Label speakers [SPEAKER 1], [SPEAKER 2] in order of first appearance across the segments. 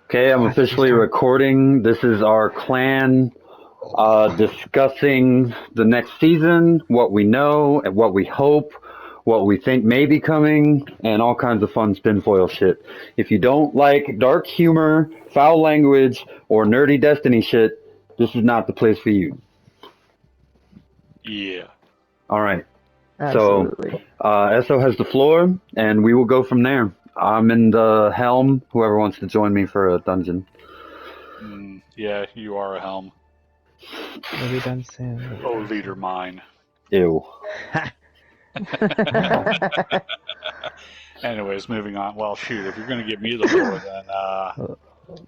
[SPEAKER 1] Okay, I'm officially recording. This is our clan discussing the next season, what we know, and what we hope, what we think may be coming, and all kinds of fun spinfoil shit. If you don't like dark humor, foul language, or nerdy Destiny shit, this is not the place for you.
[SPEAKER 2] Yeah.
[SPEAKER 1] All right.
[SPEAKER 3] Absolutely.
[SPEAKER 1] So, Esso has the floor, and we will go from there. I'm in the helm. Whoever wants to join me for a dungeon.
[SPEAKER 2] Yeah, you are a helm.
[SPEAKER 4] We'll be done soon.
[SPEAKER 2] Oh, leader mine.
[SPEAKER 1] Ew.
[SPEAKER 2] Anyways, moving on. Well, shoot, if you're going to give me the floor, then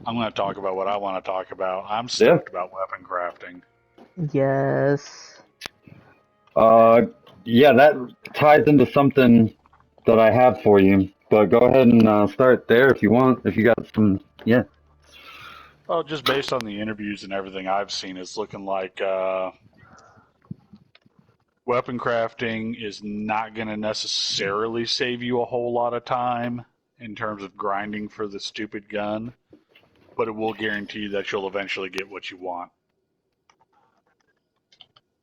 [SPEAKER 2] I'm going to talk about what I want to talk about. I'm stoked about weapon crafting.
[SPEAKER 3] Yes.
[SPEAKER 1] Yeah, that ties into something that I have for you. But go ahead and start there if you want. If you got some, yeah.
[SPEAKER 2] Well, just based on the interviews and everything I've seen, it's looking like weapon crafting is not going to necessarily save you a whole lot of time in terms of grinding for the stupid gun, but it will guarantee that you'll eventually get what you want.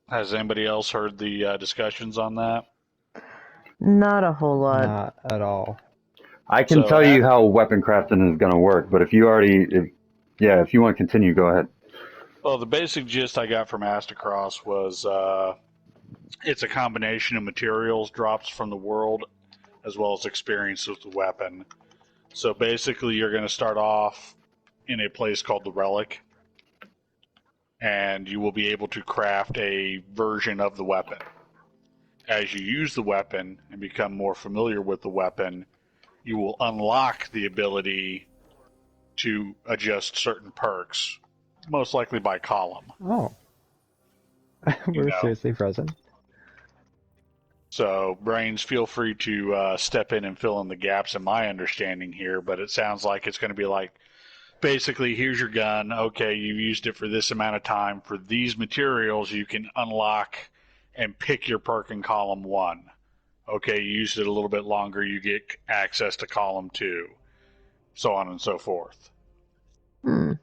[SPEAKER 2] Has anybody else heard the discussions on that?
[SPEAKER 3] Not a whole lot.
[SPEAKER 4] Not at all.
[SPEAKER 1] I can
[SPEAKER 2] So,
[SPEAKER 1] tell you how weapon crafting is going to work, but if you want to continue, go ahead.
[SPEAKER 2] Well, the basic gist I got from Astacross was it's a combination of materials drops from the world as well as experience with the weapon. So basically, you're going to start off in a place called the Relic, and you will be able to craft a version of the weapon. As you use the weapon and become more familiar with the weapon, you will unlock the ability to adjust certain perks, most likely by column.
[SPEAKER 4] Oh. We're seriously frozen.
[SPEAKER 2] So, Brains, feel free to step in and fill in the gaps in my understanding here, but it sounds like it's going to be like, basically, here's your gun. Okay, you've used it for this amount of time. For these materials, you can unlock and pick your perk in column 1. Okay, you used it a little bit longer, you get access to column 2. So on and so forth. Now,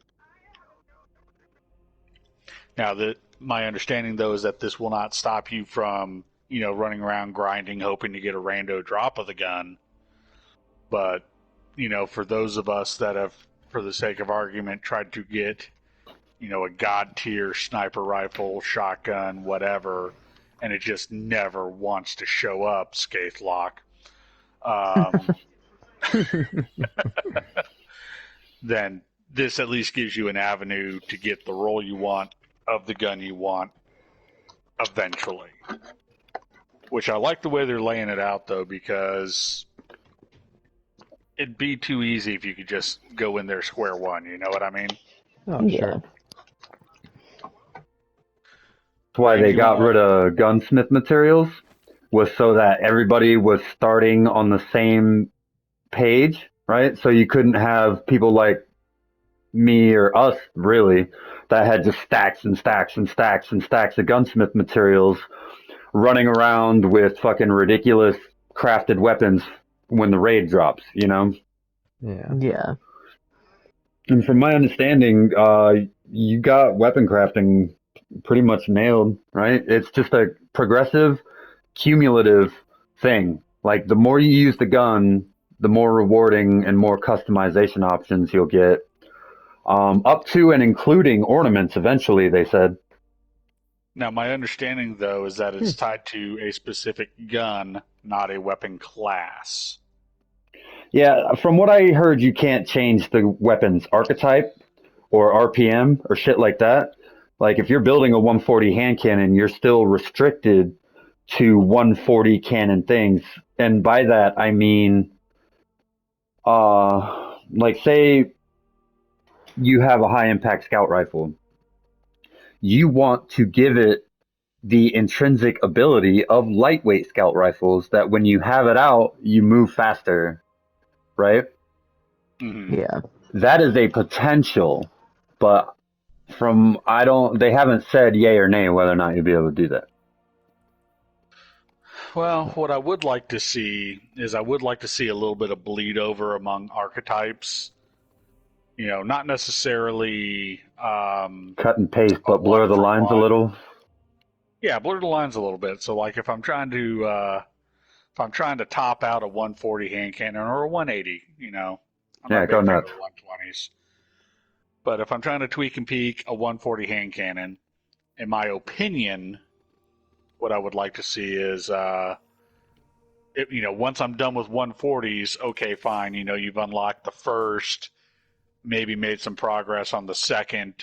[SPEAKER 2] my understanding, though, is that this will not stop you from, running around grinding, hoping to get a rando drop of the gun. But, for those of us that have, for the sake of argument, tried to get, a god tier sniper rifle, shotgun, whatever, and it just never wants to show up, Scaithlock, then this at least gives you an avenue to get the roll you want of the gun you want eventually. Which I like the way they're laying it out, though, because it'd be too easy if you could just go in there square one, you know what I mean?
[SPEAKER 4] Oh, sure.
[SPEAKER 1] That's why they got rid of gunsmith materials, was so that everybody was starting on the same page, right? So you couldn't have people like me or us, really, that had just stacks and stacks and stacks and stacks of gunsmith materials running around with fucking ridiculous crafted weapons when the raid drops,
[SPEAKER 4] Yeah.
[SPEAKER 3] Yeah.
[SPEAKER 1] And from my understanding, you got weapon crafting pretty much nailed, right? It's just a progressive, cumulative thing. Like, the more you use the gun, the more rewarding and more customization options you'll get. Up to and including ornaments eventually, they said.
[SPEAKER 2] Now, my understanding, though, is that it's tied to a specific gun, not a weapon class.
[SPEAKER 1] Yeah, from what I heard, you can't change the weapon's archetype or RPM or shit like that. Like, if you're building a 140 hand cannon, you're still restricted to 140 cannon things. And by that, I mean, like, say you have a high impact scout rifle. You want to give it the intrinsic ability of lightweight scout rifles that when you have it out, you move faster, right?
[SPEAKER 2] Mm-hmm.
[SPEAKER 3] Yeah.
[SPEAKER 1] That is a potential, but they haven't said yay or nay whether or not you'll be able to do that.
[SPEAKER 2] Well, what I would like to see is a little bit of bleed over among archetypes. You know, not necessarily
[SPEAKER 1] Cut and paste,
[SPEAKER 2] a
[SPEAKER 1] but blur the lines a
[SPEAKER 2] one-for-one.
[SPEAKER 1] little.
[SPEAKER 2] Yeah, blur the lines a little bit. So, like, if I'm trying to top out a 140 hand cannon or a 180, you know, I'm not
[SPEAKER 1] Yeah,
[SPEAKER 2] a
[SPEAKER 1] go
[SPEAKER 2] big fan of
[SPEAKER 1] nuts.
[SPEAKER 2] the 120s. But if I'm trying to tweak and peak a 140 hand cannon, in my opinion, what I would like to see is, once I'm done with 140s, okay, fine. You know, you've unlocked the first, maybe made some progress on the second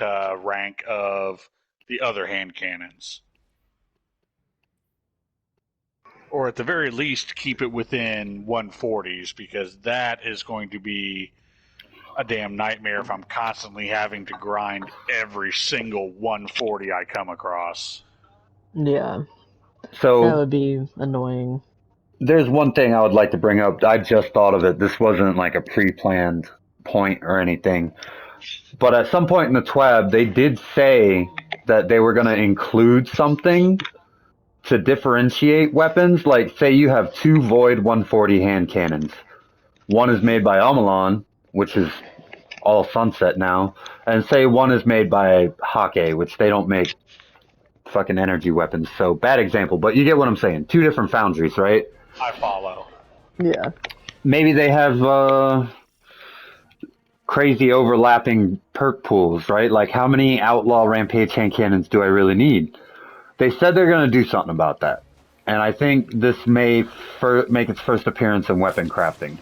[SPEAKER 2] rank of the other hand cannons. Or at the very least, keep it within 140s, because that is going to be a damn nightmare if I'm constantly having to grind every single 140 I come across.
[SPEAKER 3] Yeah, that
[SPEAKER 1] So
[SPEAKER 3] would be annoying.
[SPEAKER 1] there's one thing I would like to bring up. I just thought of it. This wasn't like a pre-planned point or anything. But at some point in the TWAB, they did say that they were going to include something to differentiate weapons. Like, say you have two Void 140 hand cannons. One is made by Omelon, which is all Sunset now, and say one is made by Hake, which they don't make fucking energy weapons. So bad example, but you get what I'm saying. Two different foundries, right?
[SPEAKER 2] I follow.
[SPEAKER 3] Yeah.
[SPEAKER 1] Maybe they have crazy overlapping perk pools, right? Like, how many Outlaw Rampage hand cannons do I really need? They said they're going to do something about that. And I think this may make its first appearance in weapon crafting.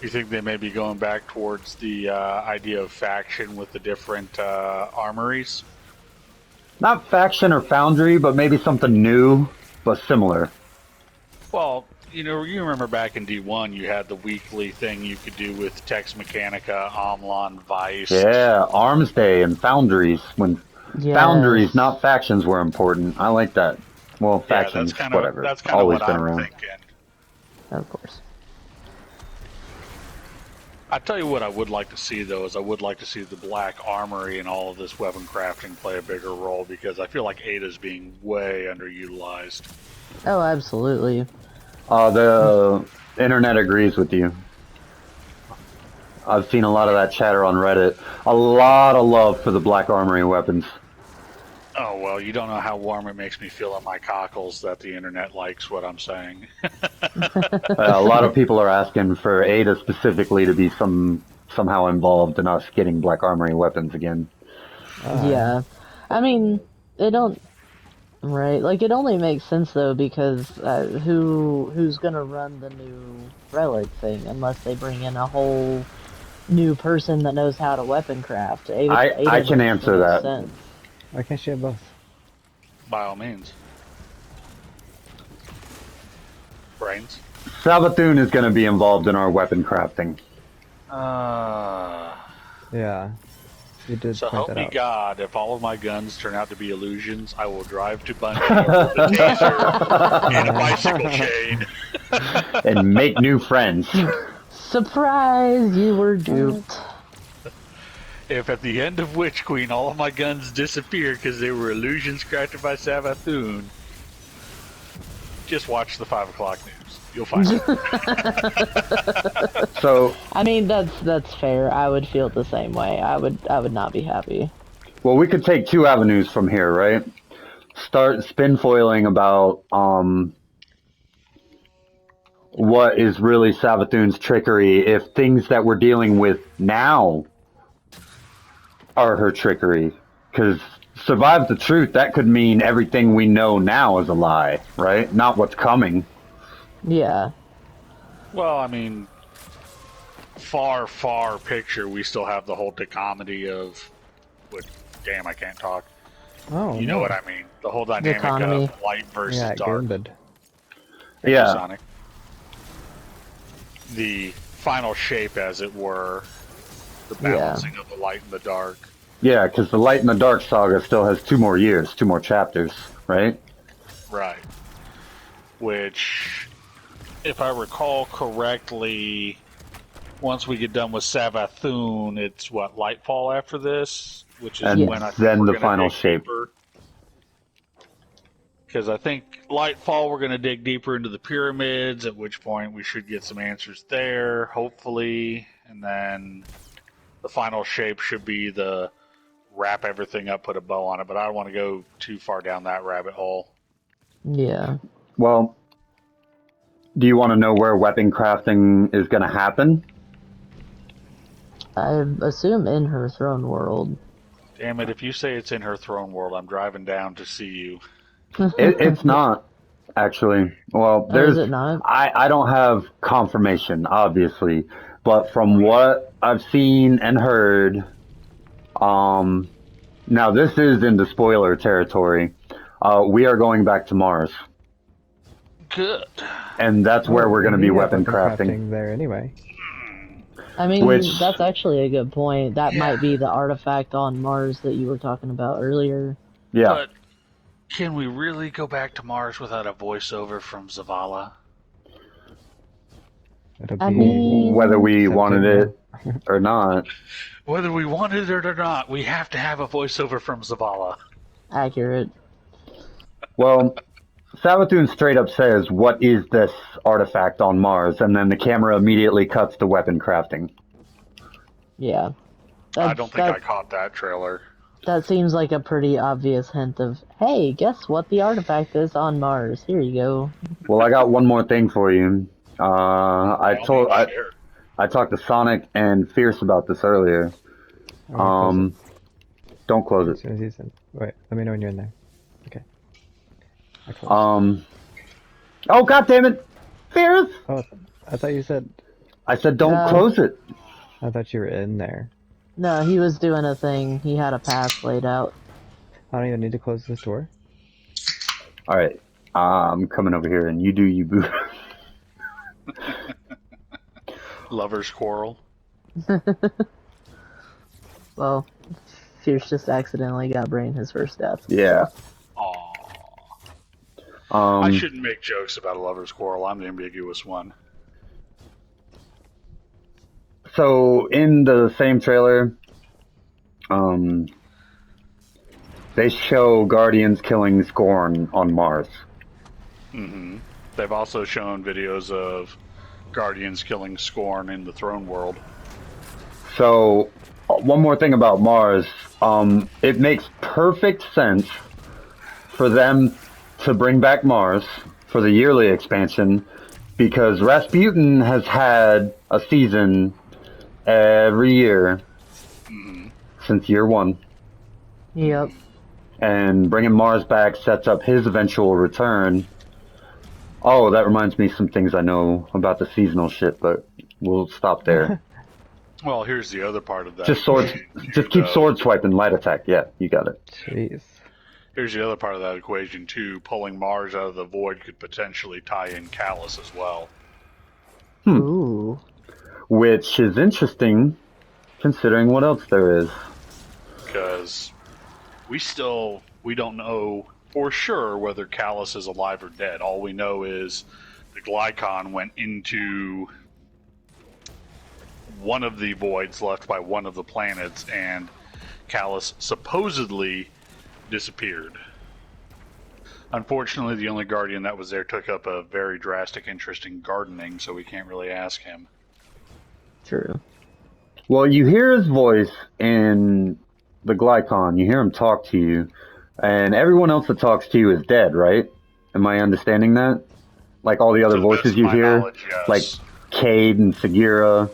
[SPEAKER 2] You think they may be going back towards the idea of faction with the different armories?
[SPEAKER 1] Not faction or foundry, but maybe something new, but similar.
[SPEAKER 2] Well, you remember back in D1, you had the weekly thing you could do with Tex Mechanica, Omlon, Vice.
[SPEAKER 1] Yeah, Arms Day and foundries. When foundries, not factions, were important. I like that. Well, factions, whatever.
[SPEAKER 2] That's kind of
[SPEAKER 1] Always
[SPEAKER 2] what
[SPEAKER 1] been
[SPEAKER 2] I'm
[SPEAKER 1] around.
[SPEAKER 2] thinking.
[SPEAKER 3] Of course.
[SPEAKER 2] I tell you what I would like to see, though, is I would like to see the Black Armory and all of this weapon crafting play a bigger role, because I feel like Ada's being way underutilized.
[SPEAKER 3] Oh, absolutely.
[SPEAKER 1] The internet agrees with you. I've seen a lot of that chatter on Reddit. A lot of love for the Black Armory weapons.
[SPEAKER 2] Oh, well, you don't know how warm it makes me feel in my cockles that the internet likes what I'm saying.
[SPEAKER 1] A lot of people are asking for Ada specifically to be somehow involved in us getting Black Armory weapons again.
[SPEAKER 3] Yeah. I mean, it don't... Right, like, it only makes sense, though, because who's gonna run the new relic thing unless they bring in a whole new person that knows how to weapon craft?
[SPEAKER 1] I can answer that.
[SPEAKER 3] Sense.
[SPEAKER 4] Why can't she have both?
[SPEAKER 2] By all means. Brains?
[SPEAKER 1] Savathun is going to be involved in our weapon crafting.
[SPEAKER 4] Yeah. You did
[SPEAKER 2] So
[SPEAKER 4] point
[SPEAKER 2] help
[SPEAKER 4] that
[SPEAKER 2] me
[SPEAKER 4] out.
[SPEAKER 2] God, if all of my guns turn out to be illusions, I will drive to Bungie with a taser and a bicycle chain.
[SPEAKER 1] And make new friends.
[SPEAKER 3] Surprise! You were duped.
[SPEAKER 2] If at the end of Witch Queen all of my guns disappear because they were illusions crafted by Savathun, just watch the 5 o'clock news. You'll find it.
[SPEAKER 1] So,
[SPEAKER 3] I mean, that's fair. I would feel the same way. I would not be happy.
[SPEAKER 1] well, we could take two avenues from here, right? Start spinfoiling about what is really Savathun's trickery if things that we're dealing with now are her trickery. Because survive the truth, that could mean everything we know now is a lie, right? Not what's coming.
[SPEAKER 3] Yeah.
[SPEAKER 2] Well, I mean, far picture, we still have the whole dichotomy of... Damn, I can't talk.
[SPEAKER 4] Oh,
[SPEAKER 2] You know what I mean. The whole dynamic
[SPEAKER 3] Dichotomy.
[SPEAKER 2] of light versus
[SPEAKER 4] Yeah,
[SPEAKER 2] dark.
[SPEAKER 4] Gambit.
[SPEAKER 1] Yeah.
[SPEAKER 2] Sonic. The final shape, as it were. The balancing of the light and the dark.
[SPEAKER 1] Yeah, because the Light and the Dark saga still has 2 more years, 2 more chapters, right?
[SPEAKER 2] Right. Which, if I recall correctly, once we get done with Savathun, it's what, Lightfall after this? Which is
[SPEAKER 1] And
[SPEAKER 2] when I think
[SPEAKER 1] then
[SPEAKER 2] we're
[SPEAKER 1] the
[SPEAKER 2] gonna
[SPEAKER 1] final
[SPEAKER 2] dig
[SPEAKER 1] shape.
[SPEAKER 2] Because I think Lightfall, we're going to dig deeper into the pyramids, at which point we should get some answers there, hopefully. and then the final shape should be the wrap everything up, put a bow on it, but I don't want to go too far down that rabbit hole.
[SPEAKER 3] Yeah.
[SPEAKER 1] Well, do you want to know where weapon crafting is going to happen?
[SPEAKER 3] I assume in her throne world.
[SPEAKER 2] Damn it, if you say it's in her throne world, I'm driving down to see you.
[SPEAKER 1] It's not, actually. Well,
[SPEAKER 3] Oh, is
[SPEAKER 1] there's.
[SPEAKER 3] it not?
[SPEAKER 1] I don't have confirmation, obviously, but from what I've seen and heard, now this is into spoiler territory. We are going back to Mars,
[SPEAKER 2] Good.
[SPEAKER 1] and that's where we're going to
[SPEAKER 4] we
[SPEAKER 1] be
[SPEAKER 4] have
[SPEAKER 1] weapon crafting.
[SPEAKER 4] there anyway.
[SPEAKER 3] I mean,
[SPEAKER 1] Which-
[SPEAKER 3] that's actually a good point. That
[SPEAKER 2] Yeah.
[SPEAKER 3] might be the artifact on Mars that you were talking about earlier.
[SPEAKER 1] Yeah.
[SPEAKER 2] But can we really go back to Mars without a voiceover from Zavala?
[SPEAKER 4] It'll
[SPEAKER 3] I
[SPEAKER 4] be
[SPEAKER 3] mean-
[SPEAKER 1] Whether we wanted
[SPEAKER 4] September.
[SPEAKER 1] it or not.
[SPEAKER 2] Whether we wanted it or not, we have to have a voiceover from Zavala.
[SPEAKER 3] Accurate.
[SPEAKER 1] Well, Savathun straight up says, "What is this artifact on Mars?" And then the camera immediately cuts to weapon crafting.
[SPEAKER 3] Yeah.
[SPEAKER 2] I don't think I caught that trailer.
[SPEAKER 3] That seems like a pretty obvious hint of, hey, guess what the artifact is on Mars? Here you go.
[SPEAKER 1] Well, I got one more thing for you. I
[SPEAKER 2] Share.
[SPEAKER 1] talked to Sonic and Fierce about this earlier.
[SPEAKER 4] I'm
[SPEAKER 1] Don't close
[SPEAKER 4] as
[SPEAKER 1] it.
[SPEAKER 4] soon as he's in. Wait, let me know when you're in there. Okay. I closed.
[SPEAKER 1] Oh, God damn it, Fierce!
[SPEAKER 4] Oh, I thought you said.
[SPEAKER 1] I said don't
[SPEAKER 3] No.
[SPEAKER 1] close it.
[SPEAKER 4] I thought you were in there.
[SPEAKER 3] No, he was doing a thing. He had a path laid out.
[SPEAKER 4] I don't even need to close this door.
[SPEAKER 1] All right, I'm coming over here, and you do you, boo.
[SPEAKER 2] Lover's quarrel.
[SPEAKER 3] Well, Fierce just accidentally got Brain his first death.
[SPEAKER 1] Yeah.
[SPEAKER 2] Aww.
[SPEAKER 1] Um,
[SPEAKER 2] I shouldn't make jokes about a lover's quarrel. I'm the ambiguous one.
[SPEAKER 1] So in the same trailer, they show Guardians killing Scorn on Mars.
[SPEAKER 2] Mm-hmm. They've also shown videos of Guardians killing Scorn in the Throne World.
[SPEAKER 1] So one more thing about Mars, it makes perfect sense for them to bring back Mars for the yearly expansion because Rasputin has had a season every year since year one.
[SPEAKER 3] Yep.
[SPEAKER 1] And bringing Mars back sets up his eventual return. Oh, that reminds me of some things I know about the seasonal shit, but we'll stop there.
[SPEAKER 2] Well, here's the other part of that.
[SPEAKER 1] Just swords, just keep sword swiping, light attack. Yeah, you got it.
[SPEAKER 4] Jeez.
[SPEAKER 2] Here's the other part of that equation, too. Pulling Mars out of the void could potentially tie in Callus as well.
[SPEAKER 3] Ooh.
[SPEAKER 1] Which is interesting, considering what else there is.
[SPEAKER 2] Because we don't know for sure whether Callus is alive or dead. All we know is the Glycon went into one of the voids left by one of the planets, and Callus supposedly disappeared. Unfortunately, the only Guardian that was there took up a very drastic interest in gardening, so we can't really ask him.
[SPEAKER 3] True.
[SPEAKER 1] Well, you hear his voice in the Glycon. You hear him talk to you, and everyone else that talks to you is dead, right? Am I understanding that? Like all the other
[SPEAKER 2] To the best
[SPEAKER 1] voices
[SPEAKER 2] of
[SPEAKER 1] you
[SPEAKER 2] my
[SPEAKER 1] hear,
[SPEAKER 2] knowledge, yes.
[SPEAKER 1] like Cade and Sagira.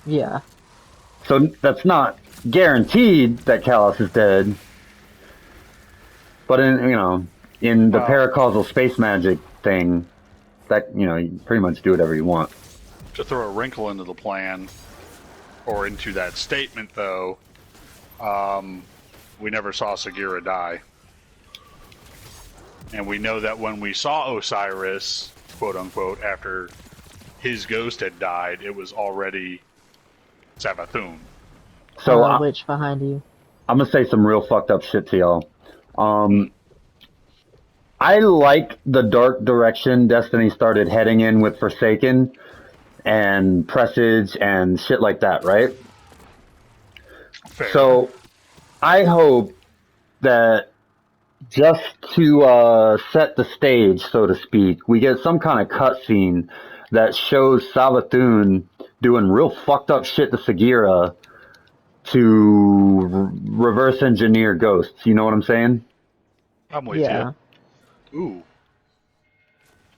[SPEAKER 3] Yeah.
[SPEAKER 1] So that's not guaranteed that Callus is dead. But in the
[SPEAKER 2] Well-
[SPEAKER 1] paracausal space magic thing, that you pretty much do whatever you want.
[SPEAKER 2] To throw a wrinkle into the plan, or into that statement, though, we never saw Sagira die. And we know that when we saw Osiris, quote unquote, after his ghost had died, it was already Savathun.
[SPEAKER 1] So
[SPEAKER 3] Witch behind you.
[SPEAKER 1] I'm gonna say some real fucked up shit to y'all. I like the dark direction Destiny started heading in with Forsaken and Presage and shit like that, right?
[SPEAKER 2] Fair.
[SPEAKER 1] So I hope that just to set the stage, so to speak, we get some kind of cutscene that shows Savathun doing real fucked up shit to Sagira to reverse engineer ghosts. You know what I'm saying?
[SPEAKER 2] I'm with
[SPEAKER 3] Yeah.
[SPEAKER 2] you. Ooh.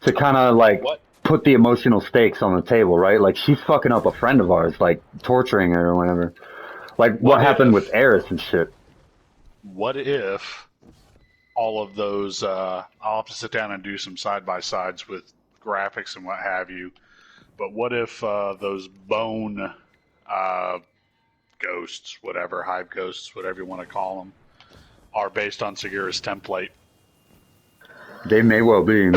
[SPEAKER 1] To kind of like
[SPEAKER 2] What?
[SPEAKER 1] put the emotional stakes on the table, right? Like she's fucking up a friend of ours, like torturing her or whatever. Like what happened with Eris and shit.
[SPEAKER 2] What if all of those? I'll have to sit down and do some side by sides with graphics and what have you. But what if those bone ghosts, whatever, hive ghosts, whatever you want to call them, are based on Sagira's template?
[SPEAKER 1] They may well be.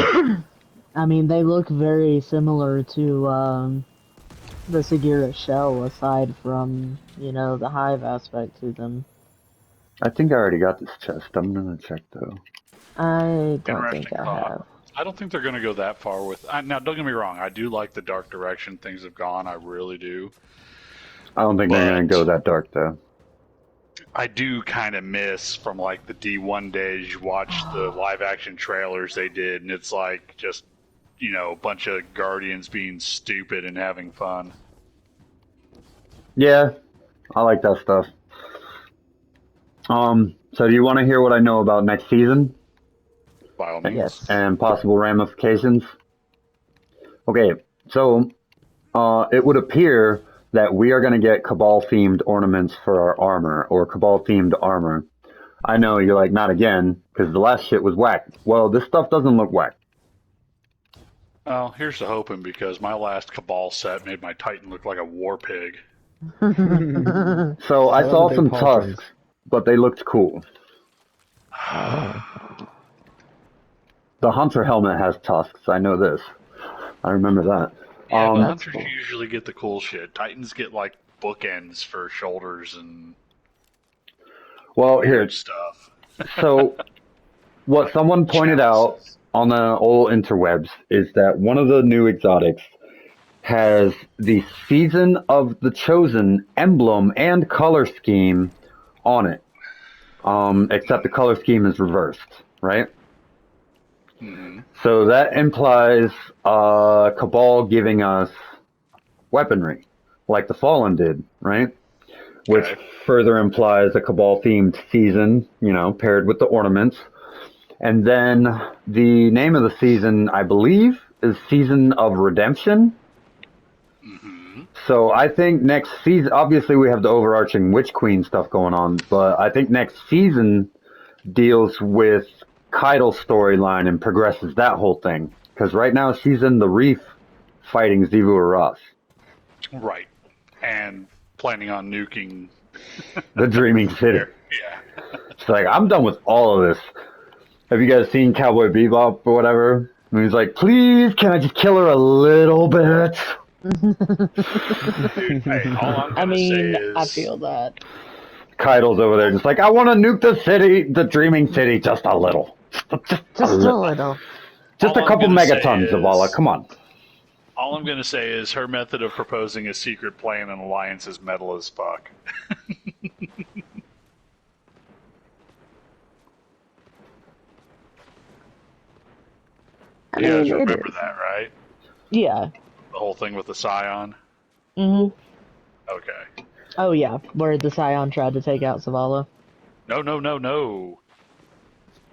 [SPEAKER 3] I mean, they look very similar to the Sagira shell, aside from, you know, the hive aspect to them.
[SPEAKER 1] I think I already got this chest. I'm gonna check though.
[SPEAKER 3] I don't
[SPEAKER 2] Interesting
[SPEAKER 3] think I
[SPEAKER 2] thought.
[SPEAKER 3] have.
[SPEAKER 2] I don't think they're going to go that far with. Now, don't get me wrong. I do like the dark direction things have gone. I really do.
[SPEAKER 1] I don't think they're gonna go that dark though.
[SPEAKER 2] I do kind of miss from like the D1 days. You watch the live action trailers they did, and it's like just, you know, a bunch of Guardians being stupid and having fun.
[SPEAKER 1] Yeah, I like that stuff. So do you want to hear what I know about next season
[SPEAKER 2] By all means.
[SPEAKER 3] Yes.
[SPEAKER 1] and possible ramifications? Okay, so it would appear that we are going to get Cabal-themed ornaments for our armor, or Cabal-themed armor. I know, you're like, not again, because the last shit was whack. Well, this stuff doesn't look whack.
[SPEAKER 2] Well, here's the hoping, because my last Cabal set made my Titan look like a war pig.
[SPEAKER 1] So I
[SPEAKER 4] love
[SPEAKER 1] saw
[SPEAKER 4] the big
[SPEAKER 1] some
[SPEAKER 4] pauldrons.
[SPEAKER 1] tusks, but they looked cool. The Hunter helmet has tusks, I know this. I remember that.
[SPEAKER 2] Yeah, but
[SPEAKER 3] That's
[SPEAKER 2] Hunters
[SPEAKER 3] cool.
[SPEAKER 2] usually get the cool shit. Titans get like bookends for shoulders and
[SPEAKER 1] Well, here,
[SPEAKER 2] weird stuff.
[SPEAKER 1] so what someone pointed out
[SPEAKER 2] Chalices.
[SPEAKER 1] on the old interwebs is that one of the new exotics has the Season of the Chosen emblem and color scheme on it. Except the color scheme is reversed, right?
[SPEAKER 2] Mm-hmm.
[SPEAKER 1] So that implies Cabal giving us weaponry, like the Fallen did, right? Which
[SPEAKER 2] Okay.
[SPEAKER 1] further implies a Cabal-themed season, you know, paired with the ornaments. And then the name of the season, I believe, is Season of Redemption.
[SPEAKER 2] Mm-hmm.
[SPEAKER 1] So I think next season, obviously we have the overarching Witch Queen stuff going on, but I think next season deals with Caital's storyline and progresses that whole thing. Because right now she's in the Reef fighting Zivu Aras,
[SPEAKER 2] Right. And planning on nuking.
[SPEAKER 1] the Dreaming City.
[SPEAKER 2] Yeah.
[SPEAKER 1] She's like, I'm done with all of this. Have you guys seen Cowboy Bebop or whatever? And he's like, please, can I just kill her a little bit?
[SPEAKER 2] Dude, hey, all I'm
[SPEAKER 3] I
[SPEAKER 2] gonna say
[SPEAKER 3] mean,
[SPEAKER 2] is
[SPEAKER 3] I feel that.
[SPEAKER 1] Caital's over there just like, I want to nuke the city, the Dreaming City, just a little.
[SPEAKER 3] Just a little.
[SPEAKER 1] Just
[SPEAKER 2] all
[SPEAKER 1] a
[SPEAKER 2] I'm
[SPEAKER 1] couple
[SPEAKER 2] gonna say
[SPEAKER 1] megatons, Zavala, come on.
[SPEAKER 2] all I'm gonna say is her method of proposing a secret plan and alliance is metal as fuck.
[SPEAKER 3] I
[SPEAKER 2] You guys
[SPEAKER 3] mean, it
[SPEAKER 2] remember
[SPEAKER 3] is.
[SPEAKER 2] that, right?
[SPEAKER 3] Yeah.
[SPEAKER 2] The whole thing with the Scion?
[SPEAKER 3] Mhm.
[SPEAKER 2] Okay.
[SPEAKER 3] Oh yeah, where the Scion tried to take out Zavala.
[SPEAKER 2] No.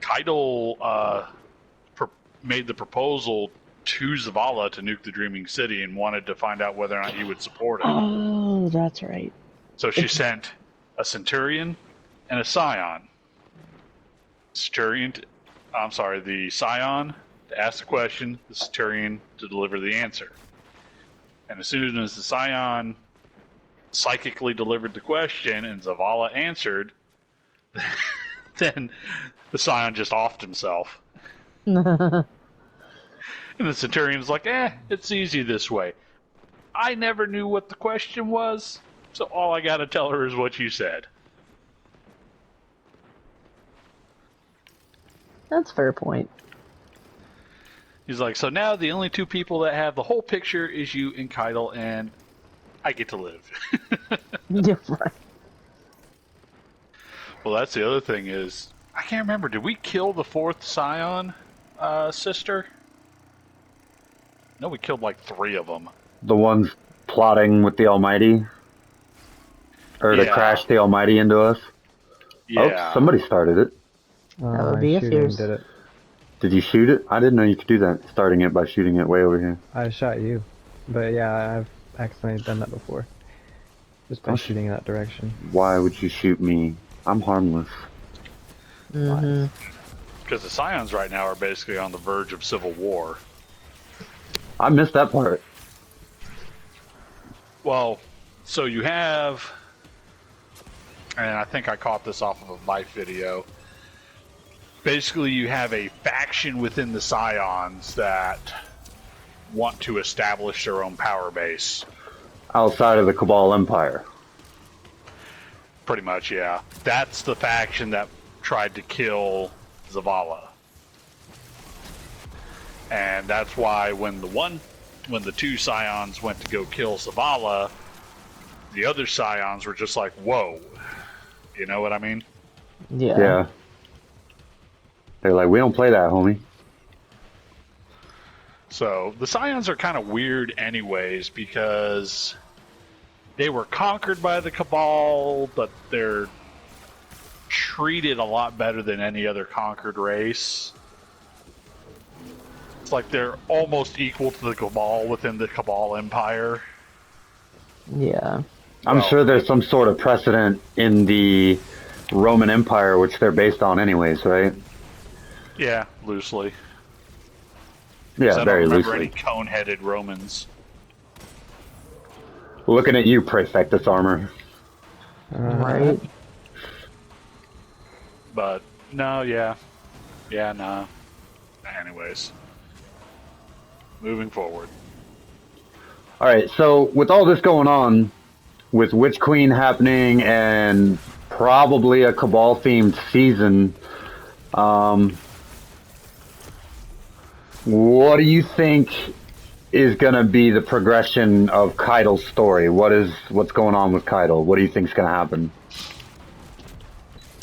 [SPEAKER 2] Caital made the proposal to Zavala to nuke the Dreaming City and wanted to find out whether or not he would support it.
[SPEAKER 3] Oh, that's right.
[SPEAKER 2] So she sent a Centurion and a Scion. The Scion to ask the question, the Centurion to deliver the answer. And as soon as the Scion psychically delivered the question and Zavala answered, then the Scion just offed himself. And the Centurion's like, it's easy this way. I never knew what the question was, so all I gotta tell her is what you said.
[SPEAKER 3] That's a fair point.
[SPEAKER 2] He's like, so now the only two people that have the whole picture is you and Caital, and I get to live.
[SPEAKER 3] Yeah, right.
[SPEAKER 2] Well, that's the other thing is, I can't remember, did we kill the fourth Scion sister? No, we killed like 3 of them.
[SPEAKER 1] The ones plotting with the Almighty, or to
[SPEAKER 2] Yeah.
[SPEAKER 1] crash the Almighty into us.
[SPEAKER 2] Yeah.
[SPEAKER 1] Oh, somebody started it.
[SPEAKER 3] That would
[SPEAKER 4] My
[SPEAKER 3] be a
[SPEAKER 4] shooting
[SPEAKER 3] fierce.
[SPEAKER 4] did it.
[SPEAKER 1] Did you shoot it? I didn't know you could do that. Starting it by shooting it way over here.
[SPEAKER 4] I shot you. But yeah, I've accidentally done that before. Just by
[SPEAKER 1] Don't
[SPEAKER 4] shooting in that direction.
[SPEAKER 1] Why would you shoot me? I'm harmless.
[SPEAKER 3] Mm-hmm.
[SPEAKER 2] Because the Scions right now are basically on the verge of civil war.
[SPEAKER 1] I missed that part.
[SPEAKER 2] Well, so you have, and I think I caught this off of a Vice video. Basically, you have a faction within the Scions that want to establish their own power base.
[SPEAKER 1] Outside of the Cabal Empire.
[SPEAKER 2] Pretty much, yeah. That's the faction that tried to kill Zavala. And that's why when the two Scions went to go kill Zavala, the other Scions were just like, whoa. You know what I mean?
[SPEAKER 3] Yeah.
[SPEAKER 1] Yeah. They're like, we don't play that, homie.
[SPEAKER 2] So the Scions are kind of weird anyways because they were conquered by the Cabal, but they're treated a lot better than any other conquered race. It's like they're almost equal to the Cabal within the Cabal Empire.
[SPEAKER 3] Yeah.
[SPEAKER 1] I'm
[SPEAKER 2] Well,
[SPEAKER 1] sure there's some sort of precedent in the Roman Empire, which they're based on anyways, right?
[SPEAKER 2] Yeah, loosely.
[SPEAKER 1] Yeah,
[SPEAKER 2] I don't
[SPEAKER 1] very
[SPEAKER 2] remember
[SPEAKER 1] loosely.
[SPEAKER 2] any cone-headed Romans.
[SPEAKER 1] Looking at you, Praefectus Armor.
[SPEAKER 3] Right.
[SPEAKER 2] But, no, yeah. Yeah, no. Anyways. Moving forward.
[SPEAKER 1] Alright, so with all this going on, with Witch Queen happening and probably a Cabal-themed season, what do you think is going to be the progression of Caital's story? What's going on with Caital? What do you think is going to happen?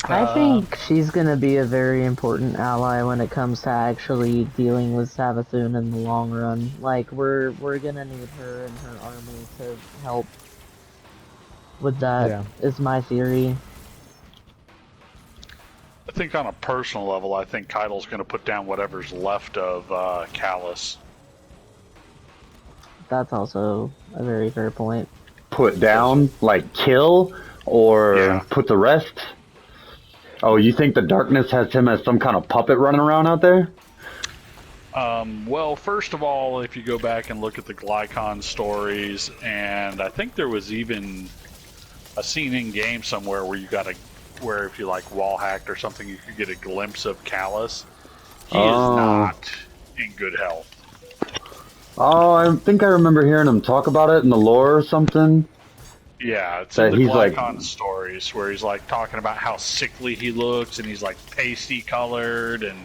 [SPEAKER 3] I think she's gonna be a very important ally when it comes to actually dealing with Savathun in the long run. Like we're gonna need her and her army to help with that.
[SPEAKER 4] Yeah.
[SPEAKER 3] Is my theory.
[SPEAKER 2] I think on a personal level, I think Caital's going to put down whatever's left of Callus.
[SPEAKER 3] That's also a very fair point.
[SPEAKER 1] Put down, like kill, or
[SPEAKER 2] Yeah.
[SPEAKER 1] put the rest? Oh, you think the darkness has him as some kind of puppet running around out there?
[SPEAKER 2] Well, first of all, if you go back and look at the Glycon stories, and I think there was even a scene in game somewhere where where if you like wall hacked or something, you could get a glimpse of Callus. He is not in good health.
[SPEAKER 1] Oh, I think I remember hearing him talk about it in the lore or something.
[SPEAKER 2] Yeah, it's
[SPEAKER 1] That
[SPEAKER 2] in the
[SPEAKER 1] he's like-
[SPEAKER 2] Glycon stories where he's like talking about how sickly he looks, and he's like pasty colored and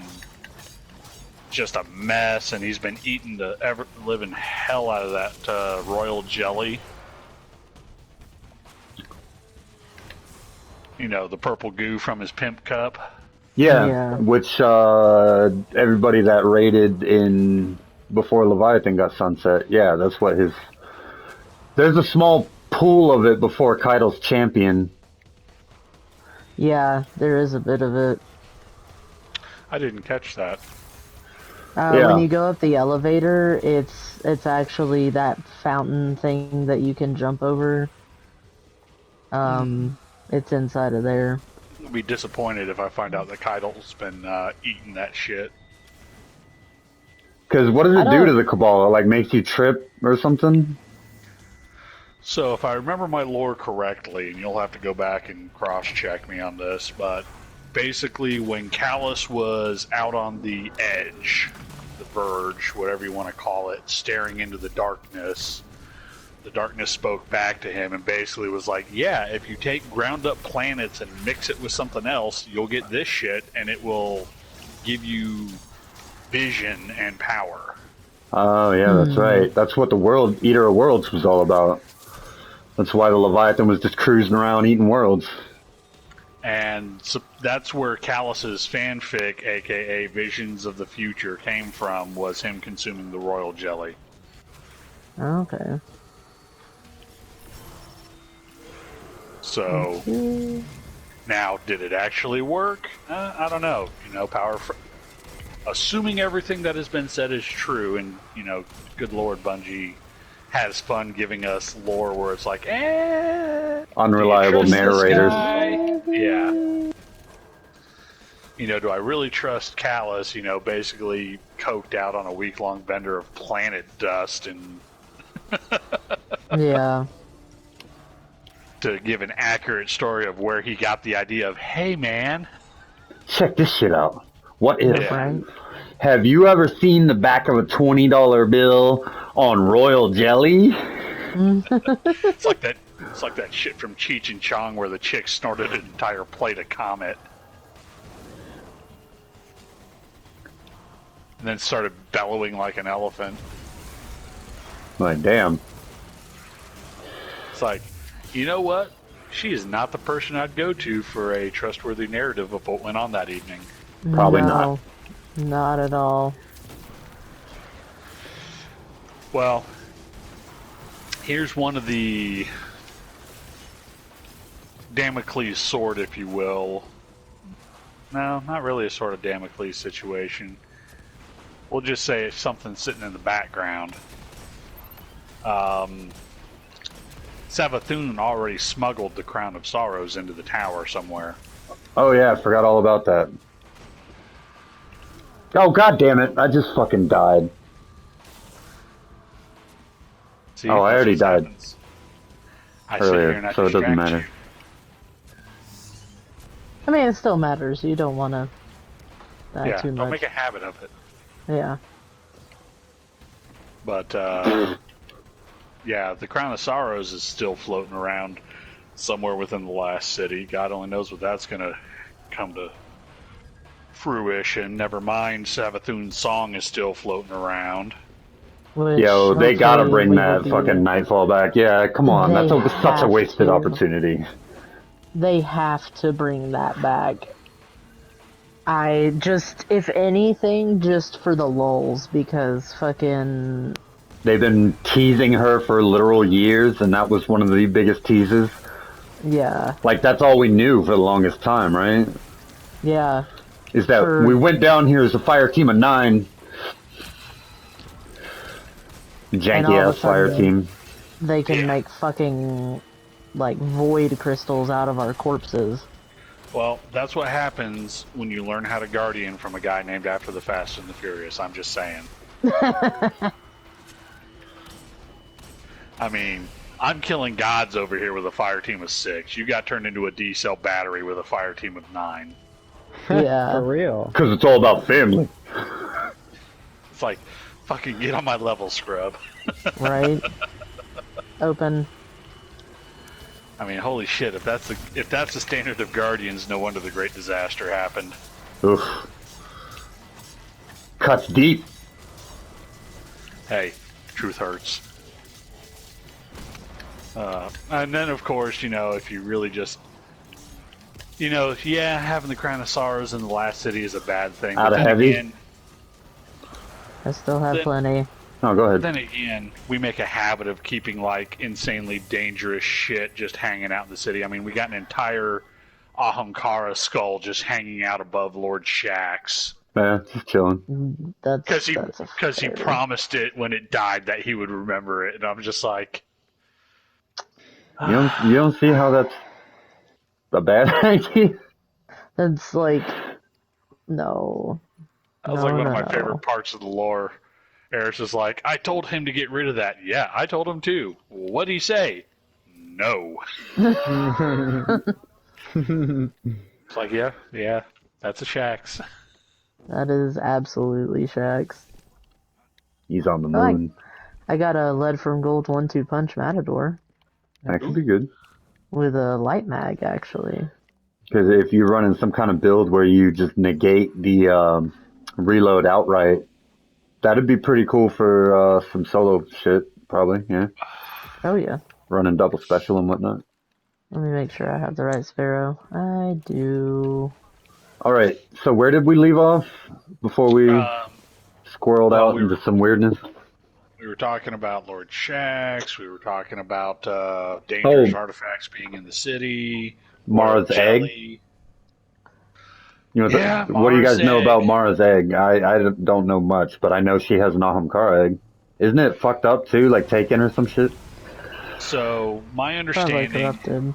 [SPEAKER 2] just a mess, and he's been eating the ever living hell out of that royal jelly. You know, the purple goo from his pimp cup.
[SPEAKER 3] Yeah.
[SPEAKER 1] Which everybody that raided in before Leviathan got sunset. Yeah, that's what his. There's a small pool of it before Caital's champion.
[SPEAKER 3] Yeah, there is a bit of it.
[SPEAKER 2] I didn't catch that.
[SPEAKER 1] Yeah.
[SPEAKER 3] When you go up the elevator, it's actually that fountain thing that you can jump over. It's inside of there.
[SPEAKER 2] I'll be disappointed if I find out that Caital's been eating that shit.
[SPEAKER 1] Because what does
[SPEAKER 3] I
[SPEAKER 1] it do
[SPEAKER 3] don't-
[SPEAKER 1] to the Cabal? It like makes you trip or something?
[SPEAKER 2] So if I remember my lore correctly, and you'll have to go back and cross-check me on this, but basically when Callus was out on the edge, the verge, whatever you want to call it, staring into the darkness spoke back to him and basically was like, yeah, if you take ground up planets and mix it with something else, you'll get this shit, and it will give you vision and power.
[SPEAKER 1] Oh, yeah, that's right. That's what the Eater of Worlds was all about. That's why the Leviathan was just cruising around eating worlds.
[SPEAKER 2] And so that's where Callus's fanfic, aka Visions of the Future, came from, was him consuming the royal jelly.
[SPEAKER 3] Okay.
[SPEAKER 2] So now, did it actually work? I don't know. Assuming everything that has been said is true, and good Lord, Bungie has fun giving us lore where it's like,
[SPEAKER 1] Unreliable
[SPEAKER 2] do you trust this
[SPEAKER 1] narrators.
[SPEAKER 2] guy? Yeah. Do I really trust Callus? Basically coked out on a week-long bender of planet dust and
[SPEAKER 3] Yeah.
[SPEAKER 2] to give an accurate story of where he got the idea of, hey man.
[SPEAKER 1] Check this shit out. What if?
[SPEAKER 2] Yeah.
[SPEAKER 3] Right.
[SPEAKER 1] Have you ever seen the back of a $20 bill on royal jelly?
[SPEAKER 2] It's like that shit from Cheech and Chong where the chick snorted an entire plate of Comet. And then started bellowing like an elephant.
[SPEAKER 1] Like, damn.
[SPEAKER 2] It's like, you know what? She is not the person I'd go to for a trustworthy narrative of what went on that evening.
[SPEAKER 1] Probably
[SPEAKER 3] No, not at all.
[SPEAKER 2] Well, here's one of the Damocles sword, if you will. No, not really a sort of Damocles situation. We'll just say it's something sitting in the background. Savathun already smuggled the Crown of Sorrows into the tower somewhere.
[SPEAKER 1] Oh yeah, I forgot all about that. Oh god damn it, I just fucking died.
[SPEAKER 2] See,
[SPEAKER 1] Oh, I
[SPEAKER 2] that's
[SPEAKER 1] already
[SPEAKER 2] what
[SPEAKER 1] died
[SPEAKER 2] happens. I sit here and
[SPEAKER 1] earlier,
[SPEAKER 2] I
[SPEAKER 1] so it doesn't
[SPEAKER 2] distract
[SPEAKER 1] matter.
[SPEAKER 2] you.
[SPEAKER 3] I mean, it still matters. You don't want to die
[SPEAKER 2] Yeah,
[SPEAKER 3] too
[SPEAKER 2] don't
[SPEAKER 3] much.
[SPEAKER 2] make a habit of it.
[SPEAKER 3] Yeah.
[SPEAKER 2] But, yeah, the Crown of Sorrows is still floating around somewhere within the last city. God only knows what that's going to come to fruition. Never mind, Savathun's song is still floating around.
[SPEAKER 3] Which,
[SPEAKER 1] Yo, they gotta
[SPEAKER 3] hopefully
[SPEAKER 1] bring
[SPEAKER 3] we
[SPEAKER 1] that
[SPEAKER 3] will be-
[SPEAKER 1] fucking Nightfall back. Yeah, come on,
[SPEAKER 3] They
[SPEAKER 1] that's such a
[SPEAKER 3] have
[SPEAKER 1] wasted
[SPEAKER 3] to.
[SPEAKER 1] opportunity.
[SPEAKER 3] They have to bring that back. I just, if anything, just for the lulz, because fucking...
[SPEAKER 1] They've been teasing her for literal years, and that was one of the biggest teases.
[SPEAKER 3] Yeah.
[SPEAKER 1] Like, that's all we knew for the longest time, right?
[SPEAKER 3] Yeah.
[SPEAKER 1] Is that we went down here as a fire team of 9.
[SPEAKER 3] And all
[SPEAKER 1] Janky
[SPEAKER 3] of a
[SPEAKER 1] ass fire
[SPEAKER 3] sudden,
[SPEAKER 1] team.
[SPEAKER 3] they can make fucking, like, void crystals out of our corpses.
[SPEAKER 2] Well, that's what happens when you learn how to Guardian from a guy named after the Fast and the Furious. I'm just saying. I mean, I'm killing gods over here with a fire team of 6. You got turned into a D-cell battery with a fire team of 9.
[SPEAKER 3] Yeah.
[SPEAKER 4] For real.
[SPEAKER 1] Because it's all about family.
[SPEAKER 2] It's like, fucking get on my level, scrub.
[SPEAKER 3] Right? Open.
[SPEAKER 2] I mean, holy shit! If that's the standard of Guardians, no wonder the Great Disaster happened.
[SPEAKER 1] Oof. Cuts deep.
[SPEAKER 2] Hey, truth hurts. And then, of course, if you really just, yeah, having the Crown of Sorrows in the last city is a bad thing.
[SPEAKER 1] Out
[SPEAKER 2] but
[SPEAKER 1] of
[SPEAKER 2] then
[SPEAKER 1] heavy?
[SPEAKER 2] again,
[SPEAKER 3] I still have
[SPEAKER 2] Then-
[SPEAKER 3] plenty.
[SPEAKER 1] Oh, go ahead.
[SPEAKER 2] then again, we make a habit of keeping like insanely dangerous shit just hanging out in the city. I mean, we got an entire Ahamkara skull just hanging out above Lord Shaxx.
[SPEAKER 1] Yeah, just chilling.
[SPEAKER 3] That's
[SPEAKER 2] Because he
[SPEAKER 3] fair.
[SPEAKER 2] promised it when it died that he would remember it, and I'm just like,
[SPEAKER 1] You don't see how that's a bad idea?
[SPEAKER 3] That's like, no.
[SPEAKER 2] that was
[SPEAKER 3] No,
[SPEAKER 2] like one of
[SPEAKER 3] no,
[SPEAKER 2] my favorite
[SPEAKER 3] no.
[SPEAKER 2] parts of the lore. Eris is like, I told him to get rid of that. Yeah, I told him too. What'd he say? No. It's like, yeah, that's a Shaxx.
[SPEAKER 3] That is absolutely Shaxx.
[SPEAKER 1] He's on the
[SPEAKER 3] Like-
[SPEAKER 1] moon.
[SPEAKER 3] I got a lead from gold 1-2 punch matador
[SPEAKER 1] That could be good.
[SPEAKER 3] with a light mag, actually.
[SPEAKER 1] Because if you're running some kind of build where you just negate the reload outright, that'd be pretty cool for some solo shit, probably, yeah.
[SPEAKER 3] Oh yeah.
[SPEAKER 1] Running double special and whatnot.
[SPEAKER 3] Let me make sure I have the right sparrow. I do.
[SPEAKER 1] Alright, so where did we leave off before we squirreled
[SPEAKER 2] well,
[SPEAKER 1] out
[SPEAKER 2] we
[SPEAKER 1] into
[SPEAKER 2] were-
[SPEAKER 1] some weirdness?
[SPEAKER 2] We were talking about Lord Shax. We were talking about dangerous
[SPEAKER 1] Oh.
[SPEAKER 2] artifacts being in the city.
[SPEAKER 1] Mara's
[SPEAKER 2] Royal
[SPEAKER 1] egg.
[SPEAKER 2] jelly.
[SPEAKER 1] You know,
[SPEAKER 2] Yeah,
[SPEAKER 1] what do you
[SPEAKER 2] Mara's
[SPEAKER 1] guys know
[SPEAKER 2] egg.
[SPEAKER 1] about Mara's egg? I don't know much, but I know she has an Ahamkara egg. Isn't it fucked up too, like taken or some shit?
[SPEAKER 2] So
[SPEAKER 3] Probably corrupted.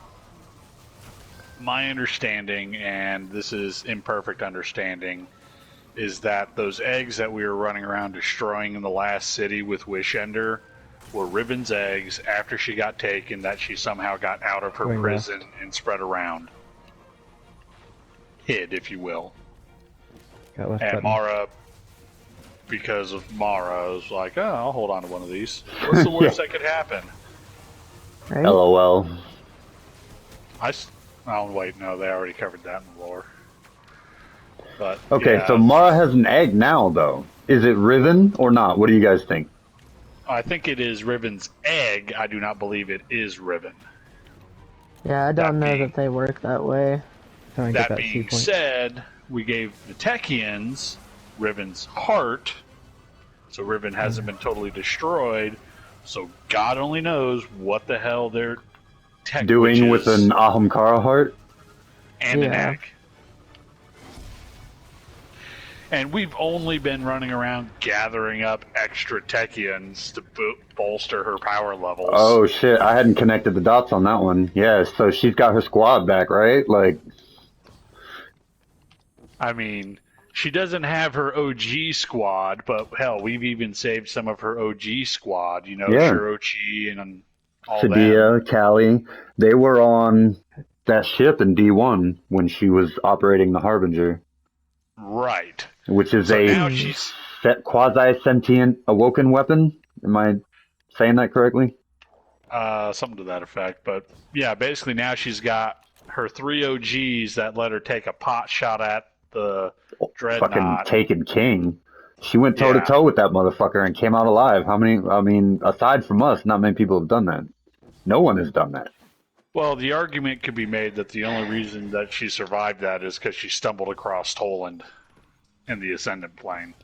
[SPEAKER 2] my understanding, and this is imperfect understanding, is that those eggs that we were running around destroying in the last city with Wishender were Riven's eggs after she got taken, that she somehow got out of her
[SPEAKER 4] Going
[SPEAKER 2] prison
[SPEAKER 4] left.
[SPEAKER 2] and spread around. Hid, if you will.
[SPEAKER 4] Got left
[SPEAKER 2] And
[SPEAKER 4] button.
[SPEAKER 2] Mara, because of Mara, was like, oh, I'll hold on to one of these. What's the worst that could happen?
[SPEAKER 3] Right?
[SPEAKER 1] LOL.
[SPEAKER 2] Oh, wait, no, they already covered that in the lore. But,
[SPEAKER 1] Okay,
[SPEAKER 2] yeah,
[SPEAKER 1] so Mara has an egg now, though. Is it Riven or not? What do you guys think?
[SPEAKER 2] I think it is Riven's egg. I do not believe it is Riven.
[SPEAKER 3] Yeah, I don't know that they work that way.
[SPEAKER 4] Trying to get
[SPEAKER 2] That
[SPEAKER 4] that C
[SPEAKER 2] being
[SPEAKER 4] point.
[SPEAKER 2] said, we gave the Techians Riven's heart, so Riven hasn't been totally destroyed. So God only knows what the hell their tech
[SPEAKER 1] Doing with
[SPEAKER 2] witches
[SPEAKER 1] an Ahamkara heart?
[SPEAKER 2] and an
[SPEAKER 3] Yeah.
[SPEAKER 2] egg. And we've only been running around gathering up extra Techians to bolster her power levels.
[SPEAKER 1] Oh shit, I hadn't connected the dots on that one. Yeah, so she's got her squad back, right? Like,
[SPEAKER 2] I mean, she doesn't have her OG squad, but hell, we've even saved some of her OG squad. You know,
[SPEAKER 1] yeah.
[SPEAKER 2] Shirochi and all them.
[SPEAKER 1] Shadia, Callie, they were on that ship in D1 when she was operating the Harbinger,
[SPEAKER 2] Right.
[SPEAKER 1] which is
[SPEAKER 2] So
[SPEAKER 1] a
[SPEAKER 2] now she's
[SPEAKER 1] quasi-sentient awoken weapon. Am I saying that correctly?
[SPEAKER 2] something to that effect. But yeah, basically now she's got her 3 OGs that let her take a pot shot at the
[SPEAKER 1] Fucking
[SPEAKER 2] Dreadnought.
[SPEAKER 1] Taken King. She went toe to
[SPEAKER 2] Yeah.
[SPEAKER 1] toe with that motherfucker and came out alive. How many? I mean, aside from us, not many people have done that. No one has done that.
[SPEAKER 2] Well, the argument could be made that the only reason that she survived that is because she stumbled across Toland in the Ascendant plane.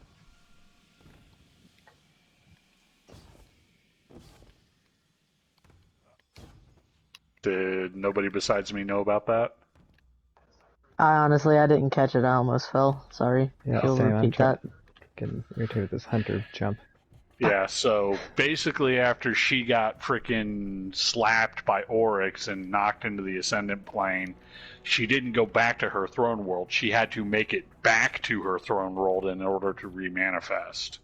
[SPEAKER 2] Did nobody besides me know about that?
[SPEAKER 3] I didn't catch it. I almost fell. Sorry.
[SPEAKER 4] Yeah,
[SPEAKER 3] You'll
[SPEAKER 4] same. I'm
[SPEAKER 3] repeat that.
[SPEAKER 4] getting irritated with this hunter jump.
[SPEAKER 2] Yeah, so basically after she got freaking slapped by Oryx and knocked into the Ascendant plane, she didn't go back to her throne world. She had to make it back to her throne world in order to remanifest.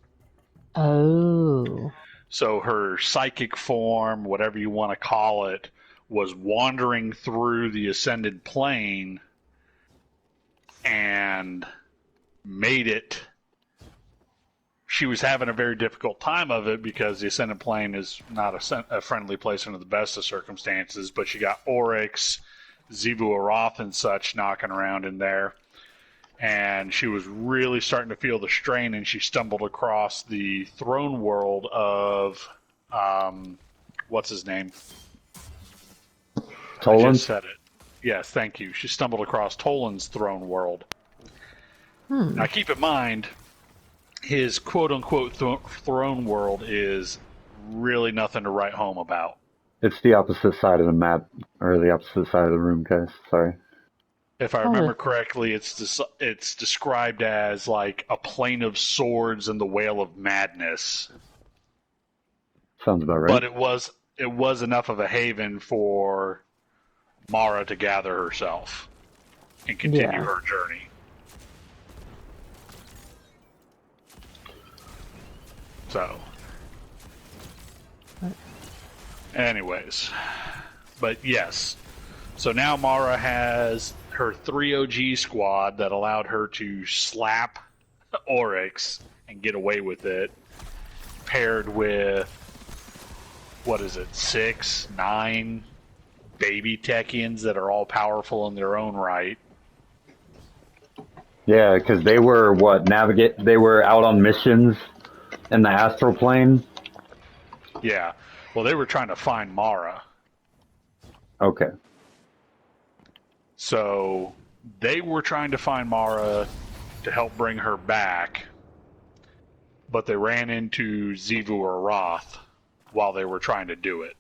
[SPEAKER 3] Oh.
[SPEAKER 2] So her psychic form, whatever you want to call it, was wandering through the Ascended plane and made it. She was having a very difficult time of it because the Ascendant plane is not a friendly place under the best of circumstances, but she got Oryx, Zebu Aroth and such knocking around in there, and she was really starting to feel the strain, and she stumbled across the throne world of what's his name? I
[SPEAKER 1] Toland?
[SPEAKER 2] just said it. Yes, thank you. She stumbled across Toland's throne world. Now keep in mind, his quote-unquote throne world is really nothing to write home about.
[SPEAKER 1] It's the opposite side of the map, or the opposite side of the room, guys. Sorry.
[SPEAKER 2] If I remember correctly, it's described as like a plane of swords and the Whale of Madness.
[SPEAKER 1] Sounds about right.
[SPEAKER 2] But it was enough of a haven for Mara to gather herself and continue her journey. So, anyways, but yes. So now Mara has her 3 OG squad that allowed her to slap Oryx and get away with it, paired with, what is it, 6, 9 baby Techians that are all powerful in their own right.
[SPEAKER 1] Yeah, because they were they were out on missions in the astral plane.
[SPEAKER 2] Yeah. Well, they were trying to find Mara.
[SPEAKER 1] Okay.
[SPEAKER 2] So they were trying to find Mara to help bring her back. but they ran into Xivu or Roth while they were trying to do it.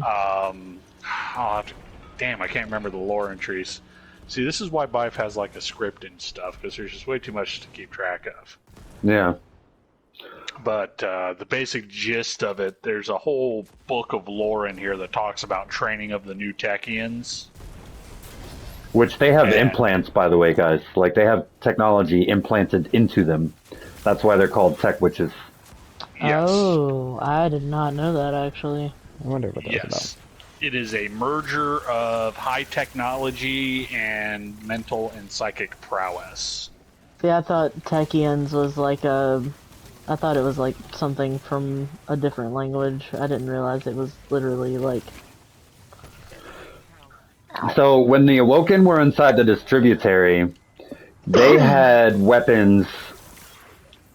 [SPEAKER 2] I'll have to, damn, I can't remember the lore entries. See, this is why Bife has like a script and stuff, because there's just way too much to keep track of.
[SPEAKER 1] Yeah.
[SPEAKER 2] But the basic gist of it, there's a whole book of lore in here that talks about training of the new Techians.
[SPEAKER 1] Which they have
[SPEAKER 2] Yeah.
[SPEAKER 1] implants, by the way, guys. Like, they have technology implanted into them. That's why they're called tech witches.
[SPEAKER 2] Yes.
[SPEAKER 3] Oh, I did not know that actually.
[SPEAKER 4] I wonder what that was about.
[SPEAKER 2] Yes. It is a merger of high technology and mental and psychic prowess.
[SPEAKER 3] See, I thought Techians was like a... I thought it was like something from a different language. I didn't realize it was literally like...
[SPEAKER 1] So, when the Awoken were inside the Distributary, they had weapons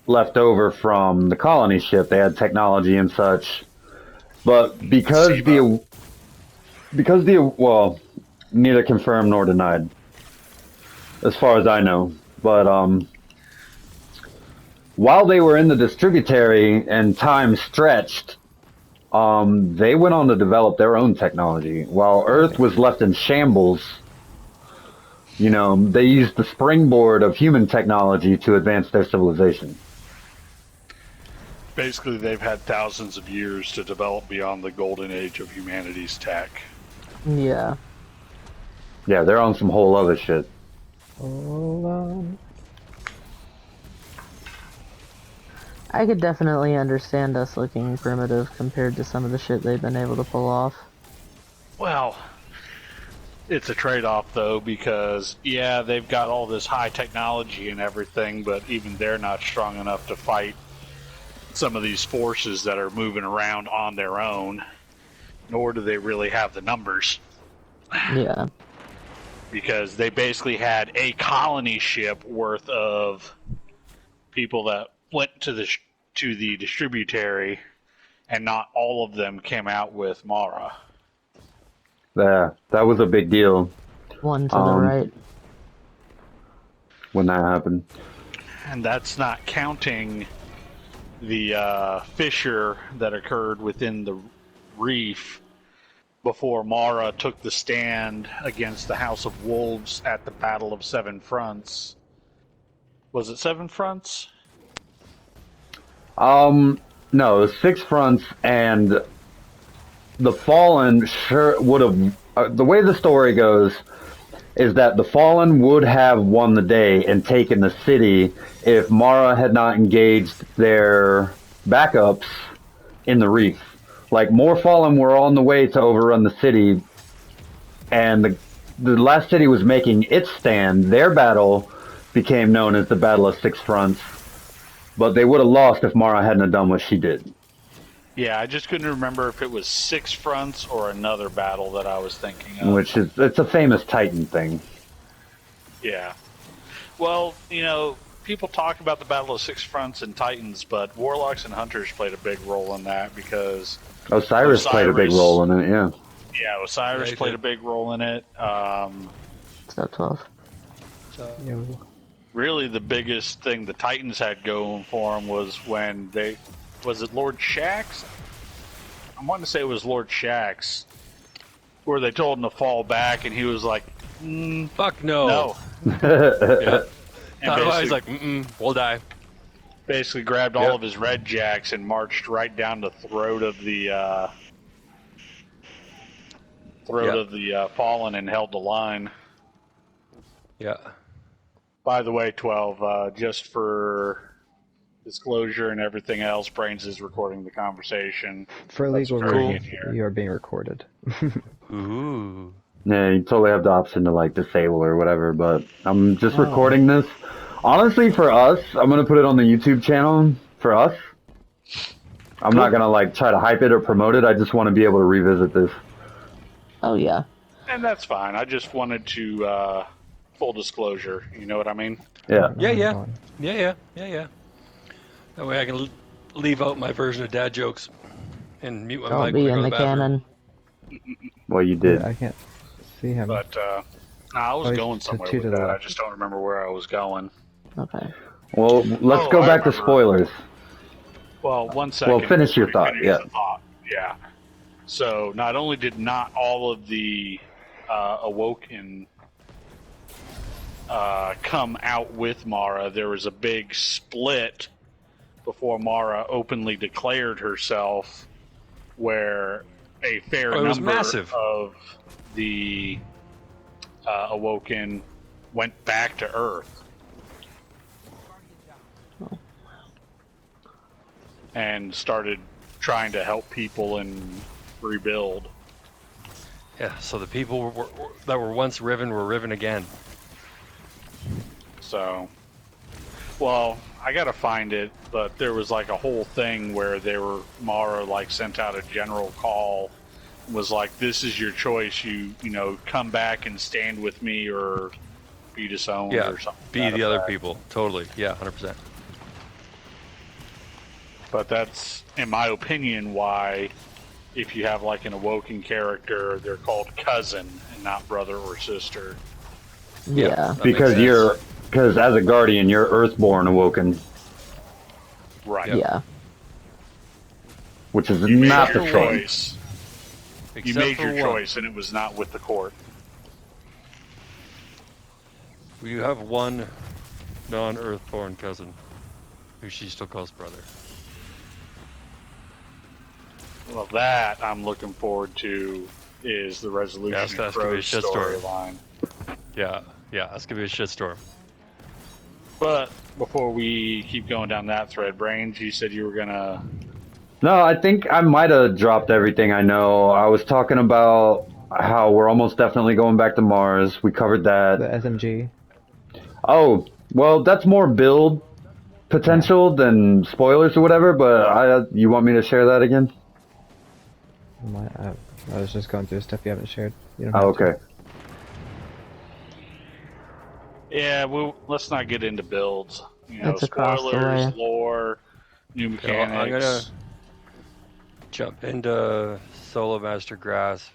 [SPEAKER 1] left over from the colony ship. They had technology and such. But because well, neither confirmed nor denied, as far as I know. But while they were in the Distributary and time stretched, they went on to develop their own technology. While Earth was left in shambles, you know, they used the springboard of human technology to advance their civilization.
[SPEAKER 2] Basically, they've had thousands of years to develop beyond the golden age of humanity's tech.
[SPEAKER 3] Yeah.
[SPEAKER 1] Yeah, they're on some whole other shit.
[SPEAKER 4] Hold on.
[SPEAKER 3] I could definitely understand us looking primitive compared to some of the shit they've been able to pull off.
[SPEAKER 2] Well, it's a trade-off, though, because, yeah, they've got all this high technology and everything, but even they're not strong enough to fight some of these forces that are moving around on their own, nor do they really have the numbers.
[SPEAKER 3] Yeah.
[SPEAKER 2] Because they basically had a colony ship worth of people that went to the Distributary, and not all of them came out with Mara.
[SPEAKER 1] Yeah, that was a big deal
[SPEAKER 3] One to the right.
[SPEAKER 1] when that happened.
[SPEAKER 2] And that's not counting the fissure that occurred within the reef before Mara took the stand against the House of Wolves at the Battle of Seven Fronts. Was it Seven Fronts?
[SPEAKER 1] No, 6 fronts, and the Fallen sure would have... the way the story goes is that the Fallen would have won the day and taken the city if Mara had not engaged their backups in the reef. Like, more Fallen were on the way to overrun the city, and the last city was making its stand. Their battle became known as the Battle of 6 Fronts, but they would have lost if Mara hadn't done what she did.
[SPEAKER 2] Yeah, I just couldn't remember if it was 6 Fronts or another battle that I was thinking of.
[SPEAKER 1] Which is, it's a famous Titan thing.
[SPEAKER 2] Yeah. Well, you know, people talk about the Battle of 6 Fronts and Titans, but Warlocks and Hunters played a big role in that because...
[SPEAKER 1] Osiris played a big role in it, yeah.
[SPEAKER 2] Yeah, Osiris played a big role in it.
[SPEAKER 3] Step 12.
[SPEAKER 4] Yo.
[SPEAKER 2] Really, the biggest thing the Titans had going for them was when they... Was it Lord Shaxx? I want to say it was Lord Shaxx, where they told him to fall back, and he was like,
[SPEAKER 5] Fuck no.
[SPEAKER 2] no.
[SPEAKER 5] Yeah.
[SPEAKER 2] And
[SPEAKER 5] Otherwise,
[SPEAKER 2] basically,
[SPEAKER 5] like, we'll die.
[SPEAKER 2] basically grabbed all of his red jacks and marched right down the throat of the Fallen and held the line.
[SPEAKER 5] Yeah.
[SPEAKER 2] By the way, 12, just for disclosure and everything else, Brains is recording the conversation.
[SPEAKER 4] For
[SPEAKER 2] That's
[SPEAKER 4] legal
[SPEAKER 2] very
[SPEAKER 4] reasons,
[SPEAKER 2] in here.
[SPEAKER 4] you are being recorded.
[SPEAKER 5] Ooh.
[SPEAKER 1] Yeah, you totally have the option to, like, disable or whatever, but I'm just recording this. Honestly, for us, I'm going to put it on the YouTube channel for us. I'm not going to, like, try to hype it or promote it. I just want to be able to revisit this.
[SPEAKER 3] Oh yeah.
[SPEAKER 2] And that's fine. I just wanted to, full disclosure, you know what I mean?
[SPEAKER 1] Yeah.
[SPEAKER 5] Yeah. That way I can leave out my version of dad jokes and mute my
[SPEAKER 3] Don't
[SPEAKER 5] mic
[SPEAKER 3] be
[SPEAKER 5] when I
[SPEAKER 3] in
[SPEAKER 5] go
[SPEAKER 3] the
[SPEAKER 5] to the bathroom.
[SPEAKER 3] canon.
[SPEAKER 1] Well, you did.
[SPEAKER 4] I can't see him.
[SPEAKER 2] But, I was
[SPEAKER 4] Oh, he's
[SPEAKER 2] going somewhere
[SPEAKER 4] two
[SPEAKER 2] with
[SPEAKER 4] to the
[SPEAKER 2] that. I
[SPEAKER 4] left.
[SPEAKER 2] just don't remember where I was going.
[SPEAKER 3] Okay.
[SPEAKER 1] Well, let's
[SPEAKER 2] Oh,
[SPEAKER 1] go
[SPEAKER 2] I
[SPEAKER 1] back to
[SPEAKER 2] remember.
[SPEAKER 1] spoilers.
[SPEAKER 2] Well, one second.
[SPEAKER 1] Well, finish your
[SPEAKER 2] Let me
[SPEAKER 1] thought.
[SPEAKER 2] finish
[SPEAKER 1] Yeah.
[SPEAKER 2] the thought. Yeah. So not only did not all of the Awoken come out with Mara, there was a big split before Mara openly declared herself, where a fair
[SPEAKER 5] Oh, it was
[SPEAKER 2] number
[SPEAKER 5] massive.
[SPEAKER 2] of the Awoken went back to Earth and started trying to help people and rebuild.
[SPEAKER 5] Yeah, so the people that were once Riven were Riven again.
[SPEAKER 2] So, well, I gotta find it, but there was like a whole thing where Mara like sent out a general call, was like, "This is your choice. You know, come back and stand with me, or be disowned,
[SPEAKER 5] Yeah,
[SPEAKER 2] or something."
[SPEAKER 5] be the other people. Totally. Yeah, 100%.
[SPEAKER 2] But that's, in my opinion, why if you have like an awoken character, they're called cousin and not brother or sister.
[SPEAKER 5] Yeah,
[SPEAKER 3] Yeah.
[SPEAKER 5] that
[SPEAKER 1] Because
[SPEAKER 5] makes sense.
[SPEAKER 1] because as a guardian, you're Earthborn awoken,
[SPEAKER 2] Right.
[SPEAKER 5] Yep.
[SPEAKER 3] Yeah.
[SPEAKER 1] which is
[SPEAKER 2] You made
[SPEAKER 1] not
[SPEAKER 2] your
[SPEAKER 1] the same.
[SPEAKER 2] choice. You
[SPEAKER 5] Except
[SPEAKER 2] made
[SPEAKER 5] for
[SPEAKER 2] your
[SPEAKER 5] one.
[SPEAKER 2] choice, and it was not with the court.
[SPEAKER 5] We do have one non-Earthborn cousin, who she still calls brother.
[SPEAKER 2] Well, that I'm looking forward to is the resolution
[SPEAKER 5] Yeah,
[SPEAKER 2] of
[SPEAKER 5] that's gonna be a
[SPEAKER 2] Crow's
[SPEAKER 5] shitstorm.
[SPEAKER 2] storyline.
[SPEAKER 5] Yeah, that's gonna be a shitstorm.
[SPEAKER 2] But before we keep going down that thread, Brains, you said you were gonna.
[SPEAKER 1] No, I think I might have dropped everything I know. I was talking about how we're almost definitely going back to Mars. We covered
[SPEAKER 4] The
[SPEAKER 1] that.
[SPEAKER 4] SMG.
[SPEAKER 1] Oh, well, that's more build potential than spoilers or whatever, but you want me to share that again?
[SPEAKER 4] I was just going through stuff you haven't shared. You don't
[SPEAKER 1] Oh,
[SPEAKER 4] have to.
[SPEAKER 1] okay.
[SPEAKER 2] Yeah, let's not get into builds. You know,
[SPEAKER 3] It's across the
[SPEAKER 2] spoilers,
[SPEAKER 3] way.
[SPEAKER 2] lore, new
[SPEAKER 5] Okay, well, I'm gonna
[SPEAKER 2] mechanics.
[SPEAKER 5] jump into Solo Master Grasp.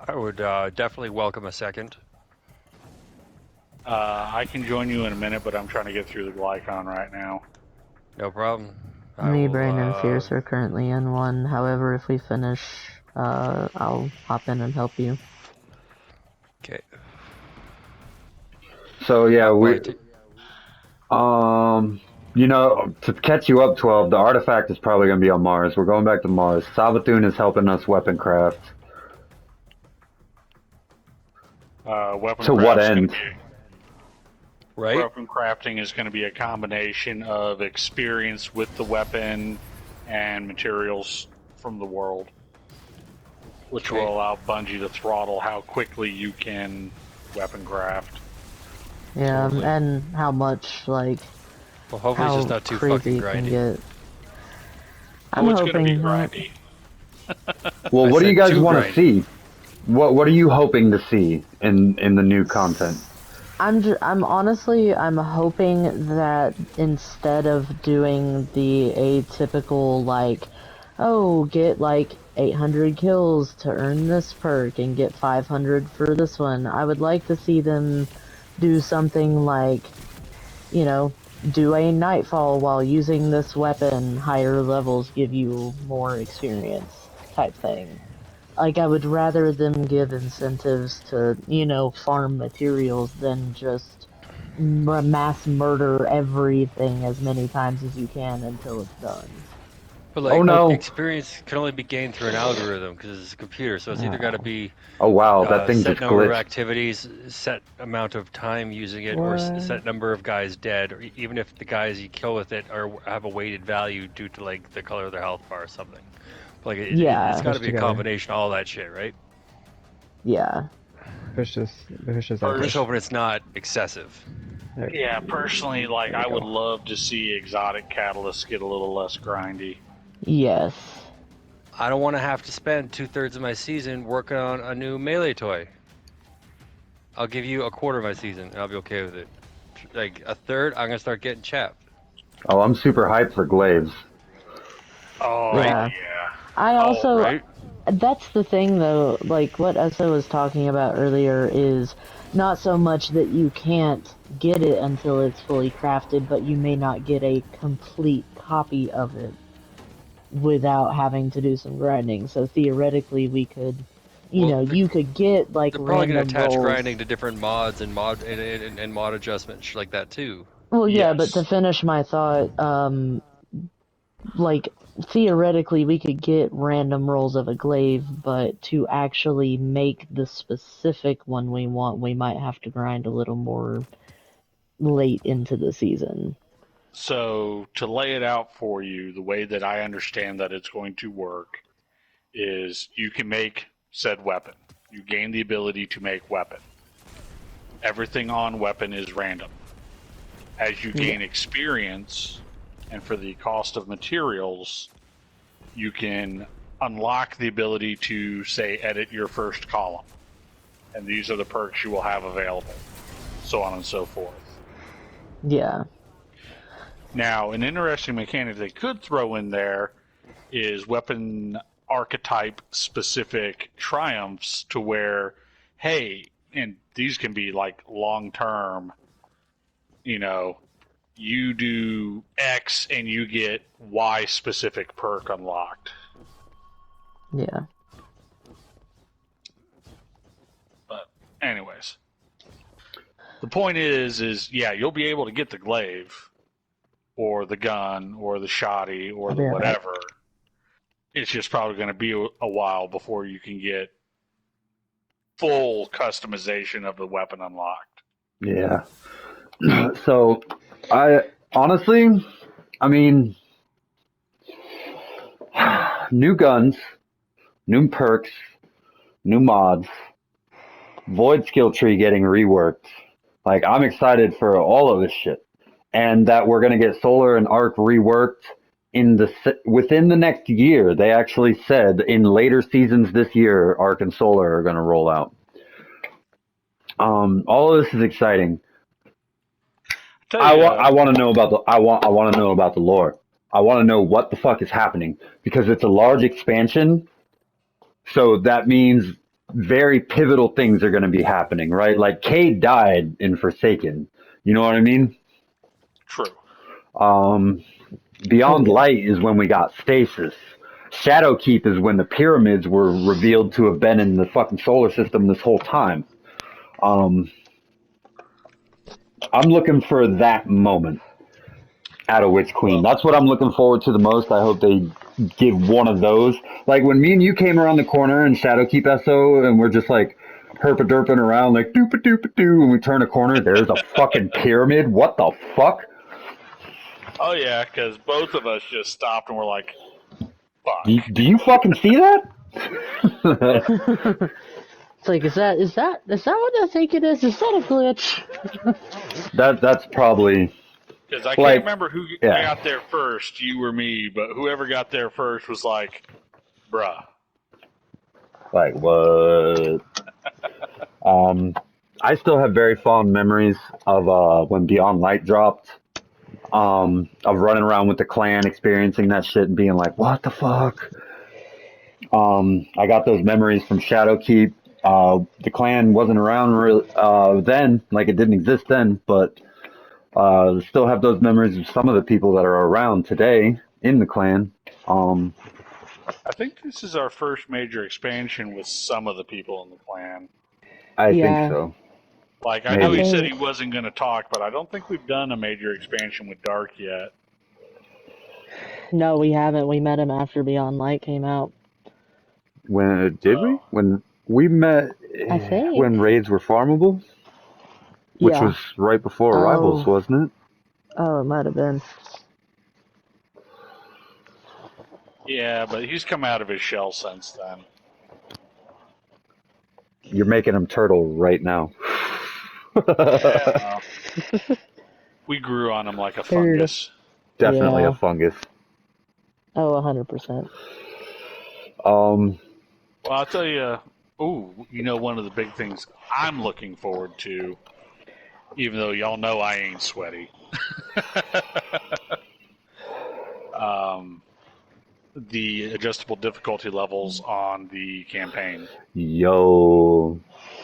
[SPEAKER 5] I would definitely welcome a second.
[SPEAKER 2] I can join you in a minute, but I'm trying to get through the Glycon right now.
[SPEAKER 5] No problem.
[SPEAKER 3] Me, Brain, and Fierce are currently in one. However, if we finish, I'll hop in and help you.
[SPEAKER 5] Okay.
[SPEAKER 1] So yeah,
[SPEAKER 5] Well,
[SPEAKER 1] to catch you up, 12, the artifact is probably going to be on Mars. We're going back to Mars. Savathun is helping us weapon craft.
[SPEAKER 2] Weapon
[SPEAKER 1] To what
[SPEAKER 2] craft's gonna
[SPEAKER 1] end?
[SPEAKER 2] be
[SPEAKER 5] right?
[SPEAKER 2] Weapon crafting is going to be a combination of experience with the weapon and materials from the world, which
[SPEAKER 5] Okay.
[SPEAKER 2] will allow Bungie to throttle how quickly you can weapon craft.
[SPEAKER 3] Yeah,
[SPEAKER 5] Totally.
[SPEAKER 3] and how much, like,
[SPEAKER 5] Well, hopefully it's
[SPEAKER 3] how
[SPEAKER 5] just not too
[SPEAKER 3] crazy
[SPEAKER 5] fucking
[SPEAKER 3] you can
[SPEAKER 5] grindy.
[SPEAKER 3] get. I'm
[SPEAKER 2] It's going to be
[SPEAKER 3] hoping not.
[SPEAKER 2] grindy.
[SPEAKER 1] Well,
[SPEAKER 5] I
[SPEAKER 1] what do you
[SPEAKER 5] said
[SPEAKER 1] guys
[SPEAKER 5] too
[SPEAKER 1] want to
[SPEAKER 5] grindy.
[SPEAKER 1] see? What are you hoping to see in the new content?
[SPEAKER 3] I'm honestly, I'm hoping that instead of doing the atypical, like, oh, get like 800 kills to earn this perk and get 500 for this one, I would like to see them do something like, you know, do a nightfall while using this weapon, higher levels give you more experience type thing. Like, I would rather them give incentives to, you know, farm materials than just mass murder everything as many times as you can until it's done.
[SPEAKER 5] But
[SPEAKER 1] Oh
[SPEAKER 5] like,
[SPEAKER 1] no!
[SPEAKER 5] experience can only be gained through an algorithm because it's a computer. So it's either got to be
[SPEAKER 1] Oh wow, that thing
[SPEAKER 5] set
[SPEAKER 1] just
[SPEAKER 5] number of
[SPEAKER 1] glitched.
[SPEAKER 5] activities, set amount of time using it, or
[SPEAKER 3] What?
[SPEAKER 5] set number of guys dead, or even if the guys you kill with it are have a weighted value due to like the color of their health bar or something. Like it's
[SPEAKER 3] Yeah,
[SPEAKER 5] got to
[SPEAKER 4] Push
[SPEAKER 5] be a
[SPEAKER 4] together.
[SPEAKER 5] combination of all that shit, right?
[SPEAKER 3] yeah.
[SPEAKER 4] Push this
[SPEAKER 5] Just
[SPEAKER 4] average.
[SPEAKER 5] hoping it's not excessive.
[SPEAKER 4] There.
[SPEAKER 2] Yeah, personally, like,
[SPEAKER 4] There we
[SPEAKER 2] I would
[SPEAKER 4] go.
[SPEAKER 2] love to see exotic catalysts get a little less grindy.
[SPEAKER 3] Yes.
[SPEAKER 5] I don't want to have to spend 2/3 of my season working on a new melee toy. I'll give you a quarter of my season, and I'll be okay with it. Like a third, I'm gonna start getting chapped.
[SPEAKER 1] Oh, I'm super hyped for glaives.
[SPEAKER 2] Oh,
[SPEAKER 3] Yeah.
[SPEAKER 2] yeah.
[SPEAKER 3] I
[SPEAKER 2] Oh,
[SPEAKER 3] also,
[SPEAKER 5] Right?
[SPEAKER 3] That's the thing, though. Like what Essa was talking about earlier is not so much that you can't get it until it's fully crafted, but you may not get a complete copy of it without having to do some grinding. So theoretically, we could,
[SPEAKER 5] Well,
[SPEAKER 3] you could get like
[SPEAKER 5] they're probably going to
[SPEAKER 3] random
[SPEAKER 5] attach
[SPEAKER 3] rolls.
[SPEAKER 5] grinding to different mods and mod adjustments like that too.
[SPEAKER 3] Well, yeah, but to
[SPEAKER 2] Yes.
[SPEAKER 3] finish my thought, like theoretically we could get random rolls of a glaive, but to actually make the specific one we want, we might have to grind a little more late into the season.
[SPEAKER 2] So to lay it out for you, the way that I understand that it's going to work is you can make said weapon. You gain the ability to make weapon. Everything on weapon is random. As you gain experience, and for the cost of materials, you can unlock the ability to, say, edit your first column. And these are the perks you will have available, so on and so forth.
[SPEAKER 3] Yeah.
[SPEAKER 2] Now, an interesting mechanic they could throw in there is weapon archetype specific triumphs to where, hey, and these can be like long term, you do X and you get Y specific perk unlocked.
[SPEAKER 3] Yeah.
[SPEAKER 2] But anyways, the point is yeah, you'll be able to get the glaive or the gun or the shoddy or the whatever. It's just probably going to be a while before you can get full customization of the weapon unlocked.
[SPEAKER 1] Yeah. So, I honestly, I mean, new guns, new perks, new mods, void skill tree getting reworked. Like, I'm excited for all of this shit, and that we're gonna get solar and arc reworked within the next year. They actually said in later seasons this year, arc and solar are gonna roll out. All of this is exciting. I want to know about I want to know about the lore. I want to know what the fuck is happening because it's a large expansion. So that means very pivotal things are going to be happening, right? Like Cade died in Forsaken. You know what I mean?
[SPEAKER 2] True.
[SPEAKER 1] Beyond Light is when we got Stasis. Shadowkeep is when the pyramids were revealed to have been in the fucking solar system this whole time. I'm looking for that moment at a Witch Queen. That's what I'm looking forward to the most. I hope they give one of those. Like when me and you came around the corner in Shadowkeep SO and we're just like herpa-derping around like doop-a-doop-a-doo and we turn a corner, there's a fucking pyramid. What the fuck?
[SPEAKER 2] Oh yeah, because both of us just stopped and were like, fuck.
[SPEAKER 1] Do you fucking see that?
[SPEAKER 3] It's like, is that what I think it is? Is that a glitch?
[SPEAKER 1] That's probably
[SPEAKER 2] Because I
[SPEAKER 1] like,
[SPEAKER 2] can't remember who
[SPEAKER 1] yeah.
[SPEAKER 2] got there first, you or me, but whoever got there first was like, bruh.
[SPEAKER 1] Like what? I still have very fond memories of when Beyond Light dropped. Of running around with the clan, experiencing that shit, and being like, "What the fuck?" I got those memories from Shadowkeep. The clan wasn't around really, then, like it didn't exist then, but still have those memories of some of the people that are around today in the clan.
[SPEAKER 2] I think this is our first major expansion with some of the people in the clan.
[SPEAKER 1] I think
[SPEAKER 3] Yeah.
[SPEAKER 1] so.
[SPEAKER 2] Like, I
[SPEAKER 1] Maybe.
[SPEAKER 2] know he said
[SPEAKER 3] think-
[SPEAKER 2] he wasn't going to talk, but I don't think we've done a major expansion with Dark yet.
[SPEAKER 3] No, we haven't. We met him after Beyond Light came out.
[SPEAKER 1] When did we? When we met?
[SPEAKER 3] I think.
[SPEAKER 1] When raids were farmable, which
[SPEAKER 3] Yeah.
[SPEAKER 1] was right before Arrivals, wasn't it?
[SPEAKER 3] Oh, it might have been.
[SPEAKER 2] Yeah, but he's come out of his shell since then.
[SPEAKER 1] You're making him turtle right now.
[SPEAKER 2] Yeah. We grew on him like a fungus.
[SPEAKER 1] Definitely
[SPEAKER 3] Yeah.
[SPEAKER 1] a fungus.
[SPEAKER 3] Oh, 100%.
[SPEAKER 2] Well, I'll tell you, one of the big things I'm looking forward to, even though y'all know I ain't sweaty. the adjustable difficulty levels on the campaign.
[SPEAKER 1] Yo.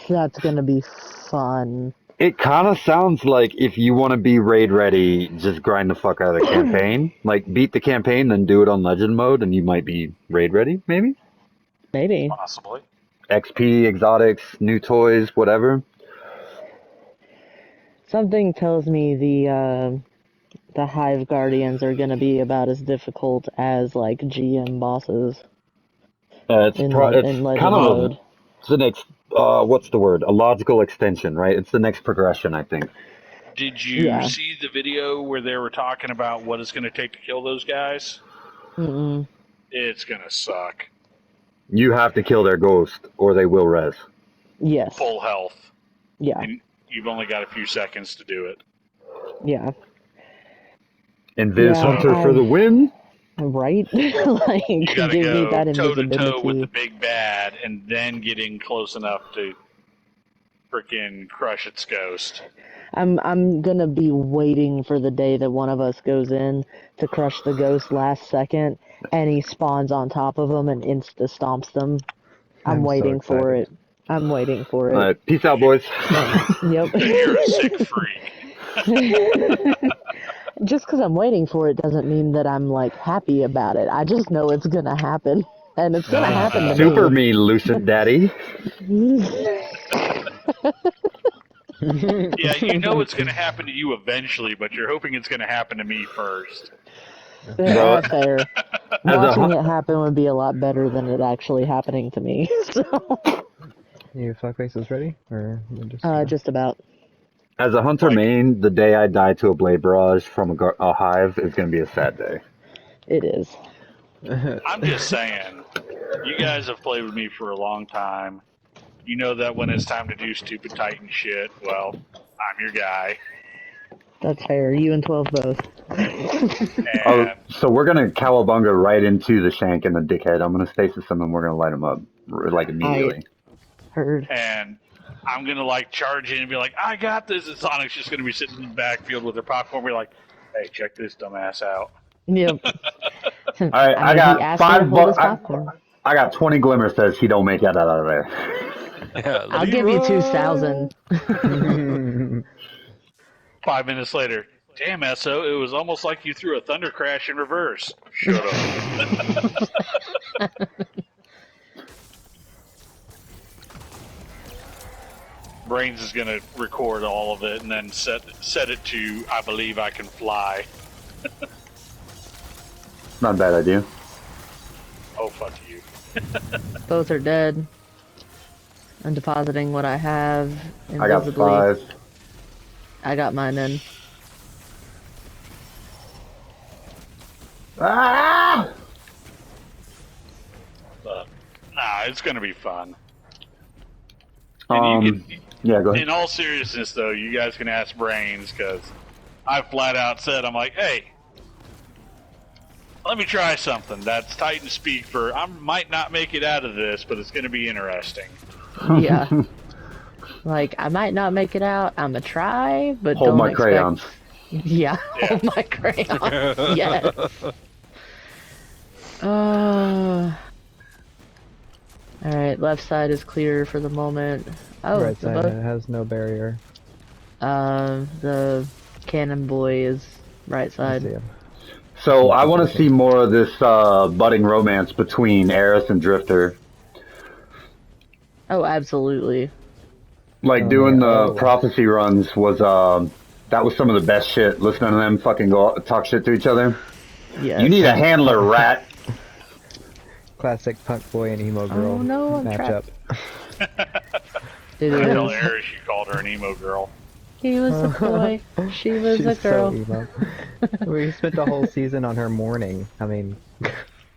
[SPEAKER 3] That's gonna be fun.
[SPEAKER 1] It kind of sounds like if you want to be raid ready, just grind the fuck out of the campaign. Like, beat the campaign, then do it on legend mode, and you might be raid ready, maybe?
[SPEAKER 3] Maybe.
[SPEAKER 2] Possibly.
[SPEAKER 1] XP, exotics, new toys, whatever.
[SPEAKER 3] Something tells me the Hive Guardians are gonna be about as difficult as like GM bosses
[SPEAKER 1] It's
[SPEAKER 3] in
[SPEAKER 1] it's
[SPEAKER 3] legend
[SPEAKER 1] kind of
[SPEAKER 3] mode.
[SPEAKER 1] it's the next, what's the word? A logical extension, right? It's the next progression, I think.
[SPEAKER 2] Did you
[SPEAKER 3] Yeah.
[SPEAKER 2] see the video where they were talking about what it's going to take to kill those guys?
[SPEAKER 3] Mm-mm.
[SPEAKER 2] It's going to suck.
[SPEAKER 1] You have to kill their ghost, or they will res.
[SPEAKER 3] Yes.
[SPEAKER 2] Full health.
[SPEAKER 3] Yeah.
[SPEAKER 2] And you've only got a few seconds to do it.
[SPEAKER 3] Yeah.
[SPEAKER 1] Invis
[SPEAKER 3] Yeah,
[SPEAKER 1] Hunter for the win.
[SPEAKER 3] Right? Like,
[SPEAKER 2] You got to
[SPEAKER 3] give me
[SPEAKER 2] go
[SPEAKER 3] that
[SPEAKER 2] toe-to-toe with the
[SPEAKER 3] invisibility.
[SPEAKER 2] big bad and then get in close enough to freaking crush its ghost.
[SPEAKER 3] I'm gonna be waiting for the day that one of us goes in to crush the ghost last second, and he spawns on top of them and insta stomps them. I'm
[SPEAKER 4] I'm so
[SPEAKER 3] waiting for
[SPEAKER 4] excited.
[SPEAKER 3] it. I'm waiting for it.
[SPEAKER 1] All right, peace out, boys.
[SPEAKER 3] Yep.
[SPEAKER 2] You're a sick freak.
[SPEAKER 3] Just because I'm waiting for it doesn't mean that I'm like happy about it. I just know it's gonna happen, and it's gonna happen to
[SPEAKER 1] Super
[SPEAKER 3] me.
[SPEAKER 1] me, Lucid Daddy.
[SPEAKER 2] Yeah, you know it's going to happen to you eventually, but you're hoping it's going to happen to me first.
[SPEAKER 1] Bro,
[SPEAKER 3] Fair.
[SPEAKER 1] as a
[SPEAKER 3] Watching it happen would be a lot better than it actually happening to me. So,
[SPEAKER 4] You fuckfaces ready? Or you're just
[SPEAKER 3] just about.
[SPEAKER 1] as a hunter
[SPEAKER 2] Like-
[SPEAKER 1] main, the day I die to a blade barrage from a hive is going to be a sad day.
[SPEAKER 3] It is.
[SPEAKER 2] I'm just saying, you guys have played with me for a long time. You know that when it's time to do stupid Titan shit, well, I'm your guy.
[SPEAKER 3] That's fair. You and 12 both.
[SPEAKER 1] Oh,
[SPEAKER 2] And
[SPEAKER 1] so we're gonna cowabunga right into the shank and the dickhead. I'm gonna stasis him and we're gonna light him up like immediately.
[SPEAKER 3] Heard.
[SPEAKER 2] and I'm gonna like charge in and be like, I got this, and Sonic's just gonna be sitting in the backfield with their popcorn, be like, hey, check this dumbass out.
[SPEAKER 3] Yep.
[SPEAKER 1] All right, I
[SPEAKER 3] he
[SPEAKER 1] got
[SPEAKER 3] asked me to hold his popcorn.
[SPEAKER 1] I got 20 glimmer says he don't make it out of there.
[SPEAKER 5] Yeah,
[SPEAKER 3] I'll give you 2,000.
[SPEAKER 2] 5 minutes later, damn, SO, it was almost like you threw a thunder crash in reverse. Shut up. Brains is gonna record all of it and then set it to I believe I can fly.
[SPEAKER 1] Not a bad idea.
[SPEAKER 2] Oh, fuck you.
[SPEAKER 3] Both are dead. I'm depositing what I have invisibly.
[SPEAKER 1] I got 5.
[SPEAKER 3] I got mine in.
[SPEAKER 1] Ah!
[SPEAKER 2] But, nah, it's gonna be fun. And you can,
[SPEAKER 1] Yeah, go ahead.
[SPEAKER 2] in all seriousness, though, you guys can ask Brains, because I flat out said, I'm like, hey, let me try something. That's Titan speak for, I might not make it out of this, but it's going to be interesting.
[SPEAKER 3] Yeah. Like, I might not make it out. I'ma try, but
[SPEAKER 1] Hold
[SPEAKER 3] don't
[SPEAKER 1] my
[SPEAKER 3] expect...
[SPEAKER 1] crayons.
[SPEAKER 3] Yeah, hold my crayons. Yes. Alright, left side is clear for the moment. Oh,
[SPEAKER 4] right side has no barrier.
[SPEAKER 3] the cannon boy is right
[SPEAKER 4] I see
[SPEAKER 3] side.
[SPEAKER 4] him.
[SPEAKER 1] So I want to see more of this budding romance between Eris and Drifter.
[SPEAKER 3] Oh, absolutely.
[SPEAKER 1] Like doing the
[SPEAKER 4] oh.
[SPEAKER 1] prophecy runs was that was some of the best shit. Listening to them fucking go talk shit to each other.
[SPEAKER 3] Yes.
[SPEAKER 1] You need a handler, rat.
[SPEAKER 4] Classic punk boy and emo girl
[SPEAKER 3] no, I'm
[SPEAKER 4] matchup.
[SPEAKER 3] It
[SPEAKER 2] I tell
[SPEAKER 3] is.
[SPEAKER 2] Eris you called her an emo girl.
[SPEAKER 3] He was a boy. She was
[SPEAKER 4] She's
[SPEAKER 3] a girl.
[SPEAKER 4] so emo. We spent the whole season on her mourning. I mean,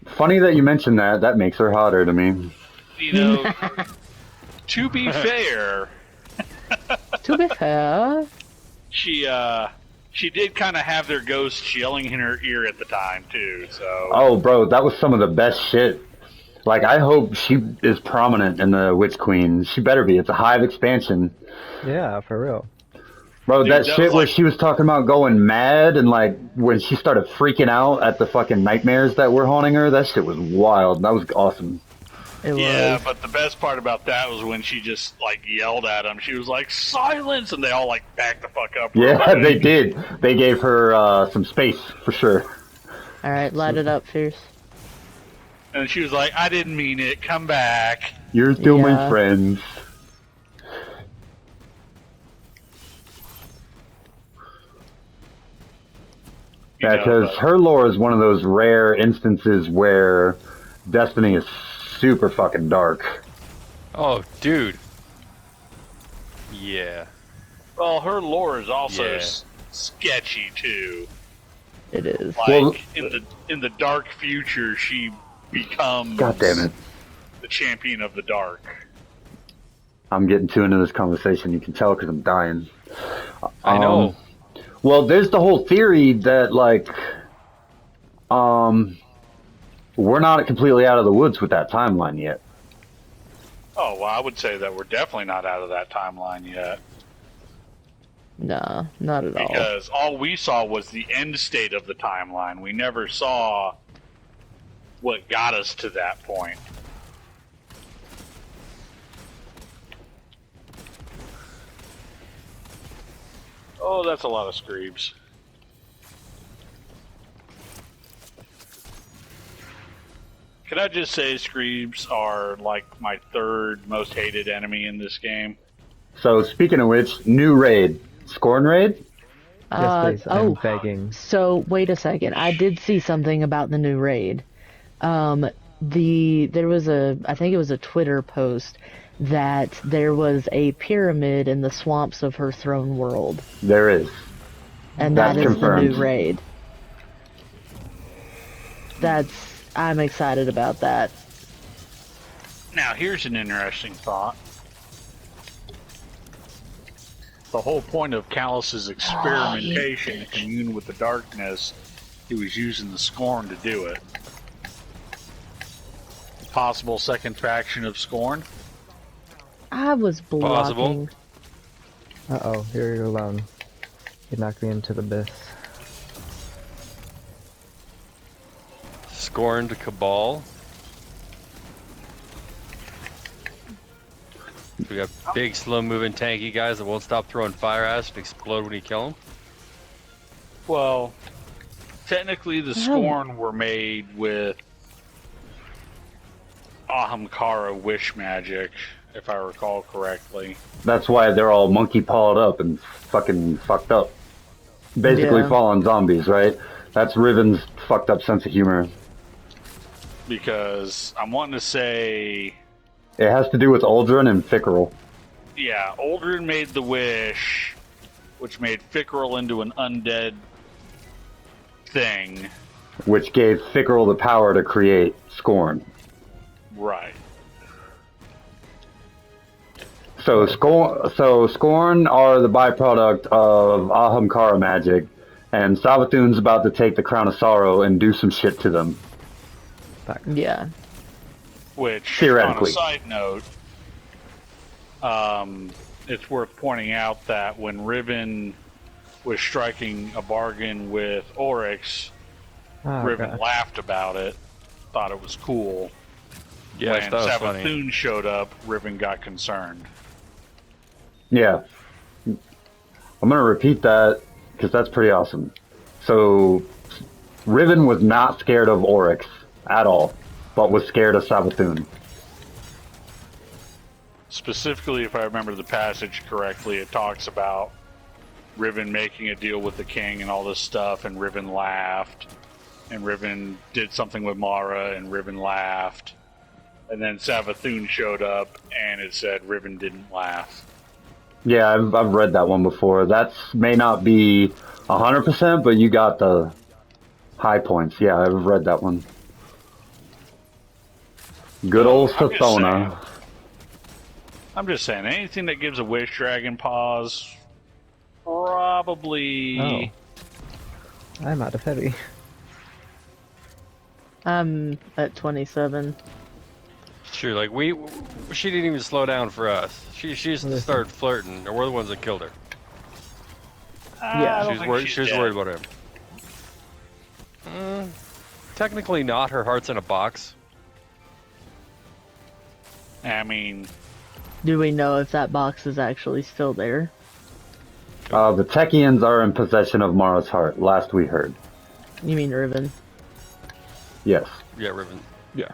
[SPEAKER 1] Funny that you mentioned that. That makes her hotter to me.
[SPEAKER 2] You know, to be fair,
[SPEAKER 3] To be fair,
[SPEAKER 2] she did kind of have their ghosts yelling in her ear at the time, too, so...
[SPEAKER 1] Oh, bro, that was some of the best shit. Like, I hope she is prominent in the Witch Queen. She better be. It's a Hive expansion.
[SPEAKER 4] yeah, for real.
[SPEAKER 1] Bro,
[SPEAKER 2] Dude,
[SPEAKER 1] that
[SPEAKER 2] that
[SPEAKER 1] shit
[SPEAKER 2] was
[SPEAKER 1] where
[SPEAKER 2] like-
[SPEAKER 1] she was talking about going mad and like when she started freaking out at the fucking nightmares that were haunting her, that shit was wild. That was awesome.
[SPEAKER 3] It
[SPEAKER 2] Yeah,
[SPEAKER 3] was.
[SPEAKER 2] but the best part about that was when she just like yelled at him. She was like, "Silence!" and they all like backed the fuck up. real
[SPEAKER 1] Yeah,
[SPEAKER 2] quick.
[SPEAKER 1] they did. They gave her some space for sure.
[SPEAKER 3] Alright, light it up, Fierce.
[SPEAKER 2] And she was like, "I didn't mean it. Come back."
[SPEAKER 1] You're still my
[SPEAKER 3] Yeah.
[SPEAKER 1] friends.
[SPEAKER 2] You
[SPEAKER 1] Yeah,
[SPEAKER 2] know,
[SPEAKER 1] because
[SPEAKER 2] but-
[SPEAKER 1] her lore is one of those rare instances where Destiny is super fucking dark.
[SPEAKER 5] Oh, dude. Yeah.
[SPEAKER 2] well, her lore is also
[SPEAKER 5] Yeah.
[SPEAKER 2] sketchy too.
[SPEAKER 3] It is.
[SPEAKER 2] Like
[SPEAKER 1] Well-
[SPEAKER 2] in the dark future, she becomes
[SPEAKER 1] God damn it.
[SPEAKER 2] the champion of the dark.
[SPEAKER 1] I'm getting too into this conversation. You can tell because I'm dying.
[SPEAKER 5] I know.
[SPEAKER 1] Well, there's the whole theory that like, we're not completely out of the woods with that timeline yet.
[SPEAKER 2] Oh, well, I would say that we're definitely not out of that timeline yet.
[SPEAKER 3] Nah, not at all.
[SPEAKER 2] Because all we saw was the end state of the timeline. We never saw what got us to that point. Oh, that's a lot of screebs. Can I just say screebs are like my third most hated enemy in this game?
[SPEAKER 1] So speaking of which, new raid, Scorn raid.
[SPEAKER 4] Yes, please. I'm
[SPEAKER 3] Oh,
[SPEAKER 4] begging.
[SPEAKER 3] so wait a second. I did see something about the new raid. There was I think it was a Twitter post that there was a pyramid in the swamps of her throne world,
[SPEAKER 1] There is.
[SPEAKER 3] and
[SPEAKER 1] That's
[SPEAKER 3] that is
[SPEAKER 1] confirmed.
[SPEAKER 3] the new raid. I'm excited about that.
[SPEAKER 2] Now, here's an interesting thought. The whole point of Callus's experimentation to commune with the darkness, he was using the Scorn to do it. Possible second faction of Scorn?
[SPEAKER 3] I was
[SPEAKER 5] Possible.
[SPEAKER 3] blocking.
[SPEAKER 4] Uh-oh, you're alone. You knocked me into the abyss.
[SPEAKER 5] Scorned Cabal. We got big, slow-moving, tanky guys that won't stop throwing fire at us and explode when you kill them.
[SPEAKER 2] Well, technically the Scorn were made with Ahamkara wish magic, if I recall correctly.
[SPEAKER 1] That's why they're all monkey pawed up and fucking fucked up. Basically
[SPEAKER 3] Yeah.
[SPEAKER 1] fallen zombies, right? That's Riven's fucked up sense of humor.
[SPEAKER 2] Because I'm wanting to say,
[SPEAKER 1] It has to do with Uldren and Fickerel.
[SPEAKER 2] yeah, Uldren made the wish, which made Fickerel into an undead thing.
[SPEAKER 1] Which gave Fickerel the power to create Scorn.
[SPEAKER 2] Right.
[SPEAKER 1] So Scorn are the byproduct of Ahamkara magic, and Savathun's about to take the Crown of Sorrow and do some shit to them.
[SPEAKER 3] Yeah.
[SPEAKER 2] Which,
[SPEAKER 1] Theoretically.
[SPEAKER 2] on a side note, it's worth pointing out that when Riven was striking a bargain with Oryx,
[SPEAKER 4] Oh,
[SPEAKER 2] Riven
[SPEAKER 4] God.
[SPEAKER 2] laughed about it, thought it was cool.
[SPEAKER 5] Yeah,
[SPEAKER 2] when
[SPEAKER 5] that was funny.
[SPEAKER 2] Savathun showed up, Riven got concerned.
[SPEAKER 1] Yeah. I'm gonna repeat that, because that's pretty awesome. So, Riven was not scared of Oryx at all, but was scared of Savathun.
[SPEAKER 2] Specifically, if I remember the passage correctly, it talks about Riven making a deal with the king and all this stuff, and Riven laughed. And Riven did something with Mara, and Riven laughed. And then Savathun showed up, and it said Riven didn't laugh.
[SPEAKER 1] Yeah, I've read that one before. That may not be 100%, but you got the high points. Yeah, I've read that one. Good old
[SPEAKER 2] I'm just
[SPEAKER 1] Sathona.
[SPEAKER 2] I'm just saying, anything that gives a Wish Dragon pause, probably...
[SPEAKER 4] Oh. I'm out of heavy.
[SPEAKER 3] I'm at 27.
[SPEAKER 5] Sure, like she didn't even slow down for us. She just started flirting, and we're the ones that killed her.
[SPEAKER 3] Yeah.
[SPEAKER 2] I don't think
[SPEAKER 5] She was
[SPEAKER 2] dead.
[SPEAKER 5] worried about him. Technically not. Her heart's in a box.
[SPEAKER 2] I mean,
[SPEAKER 3] Do we know if that box is actually still there?
[SPEAKER 1] The Techians are in possession of Mara's heart, last we heard.
[SPEAKER 3] You mean Riven?
[SPEAKER 1] Yes.
[SPEAKER 5] Yeah, Riven.
[SPEAKER 4] Yeah.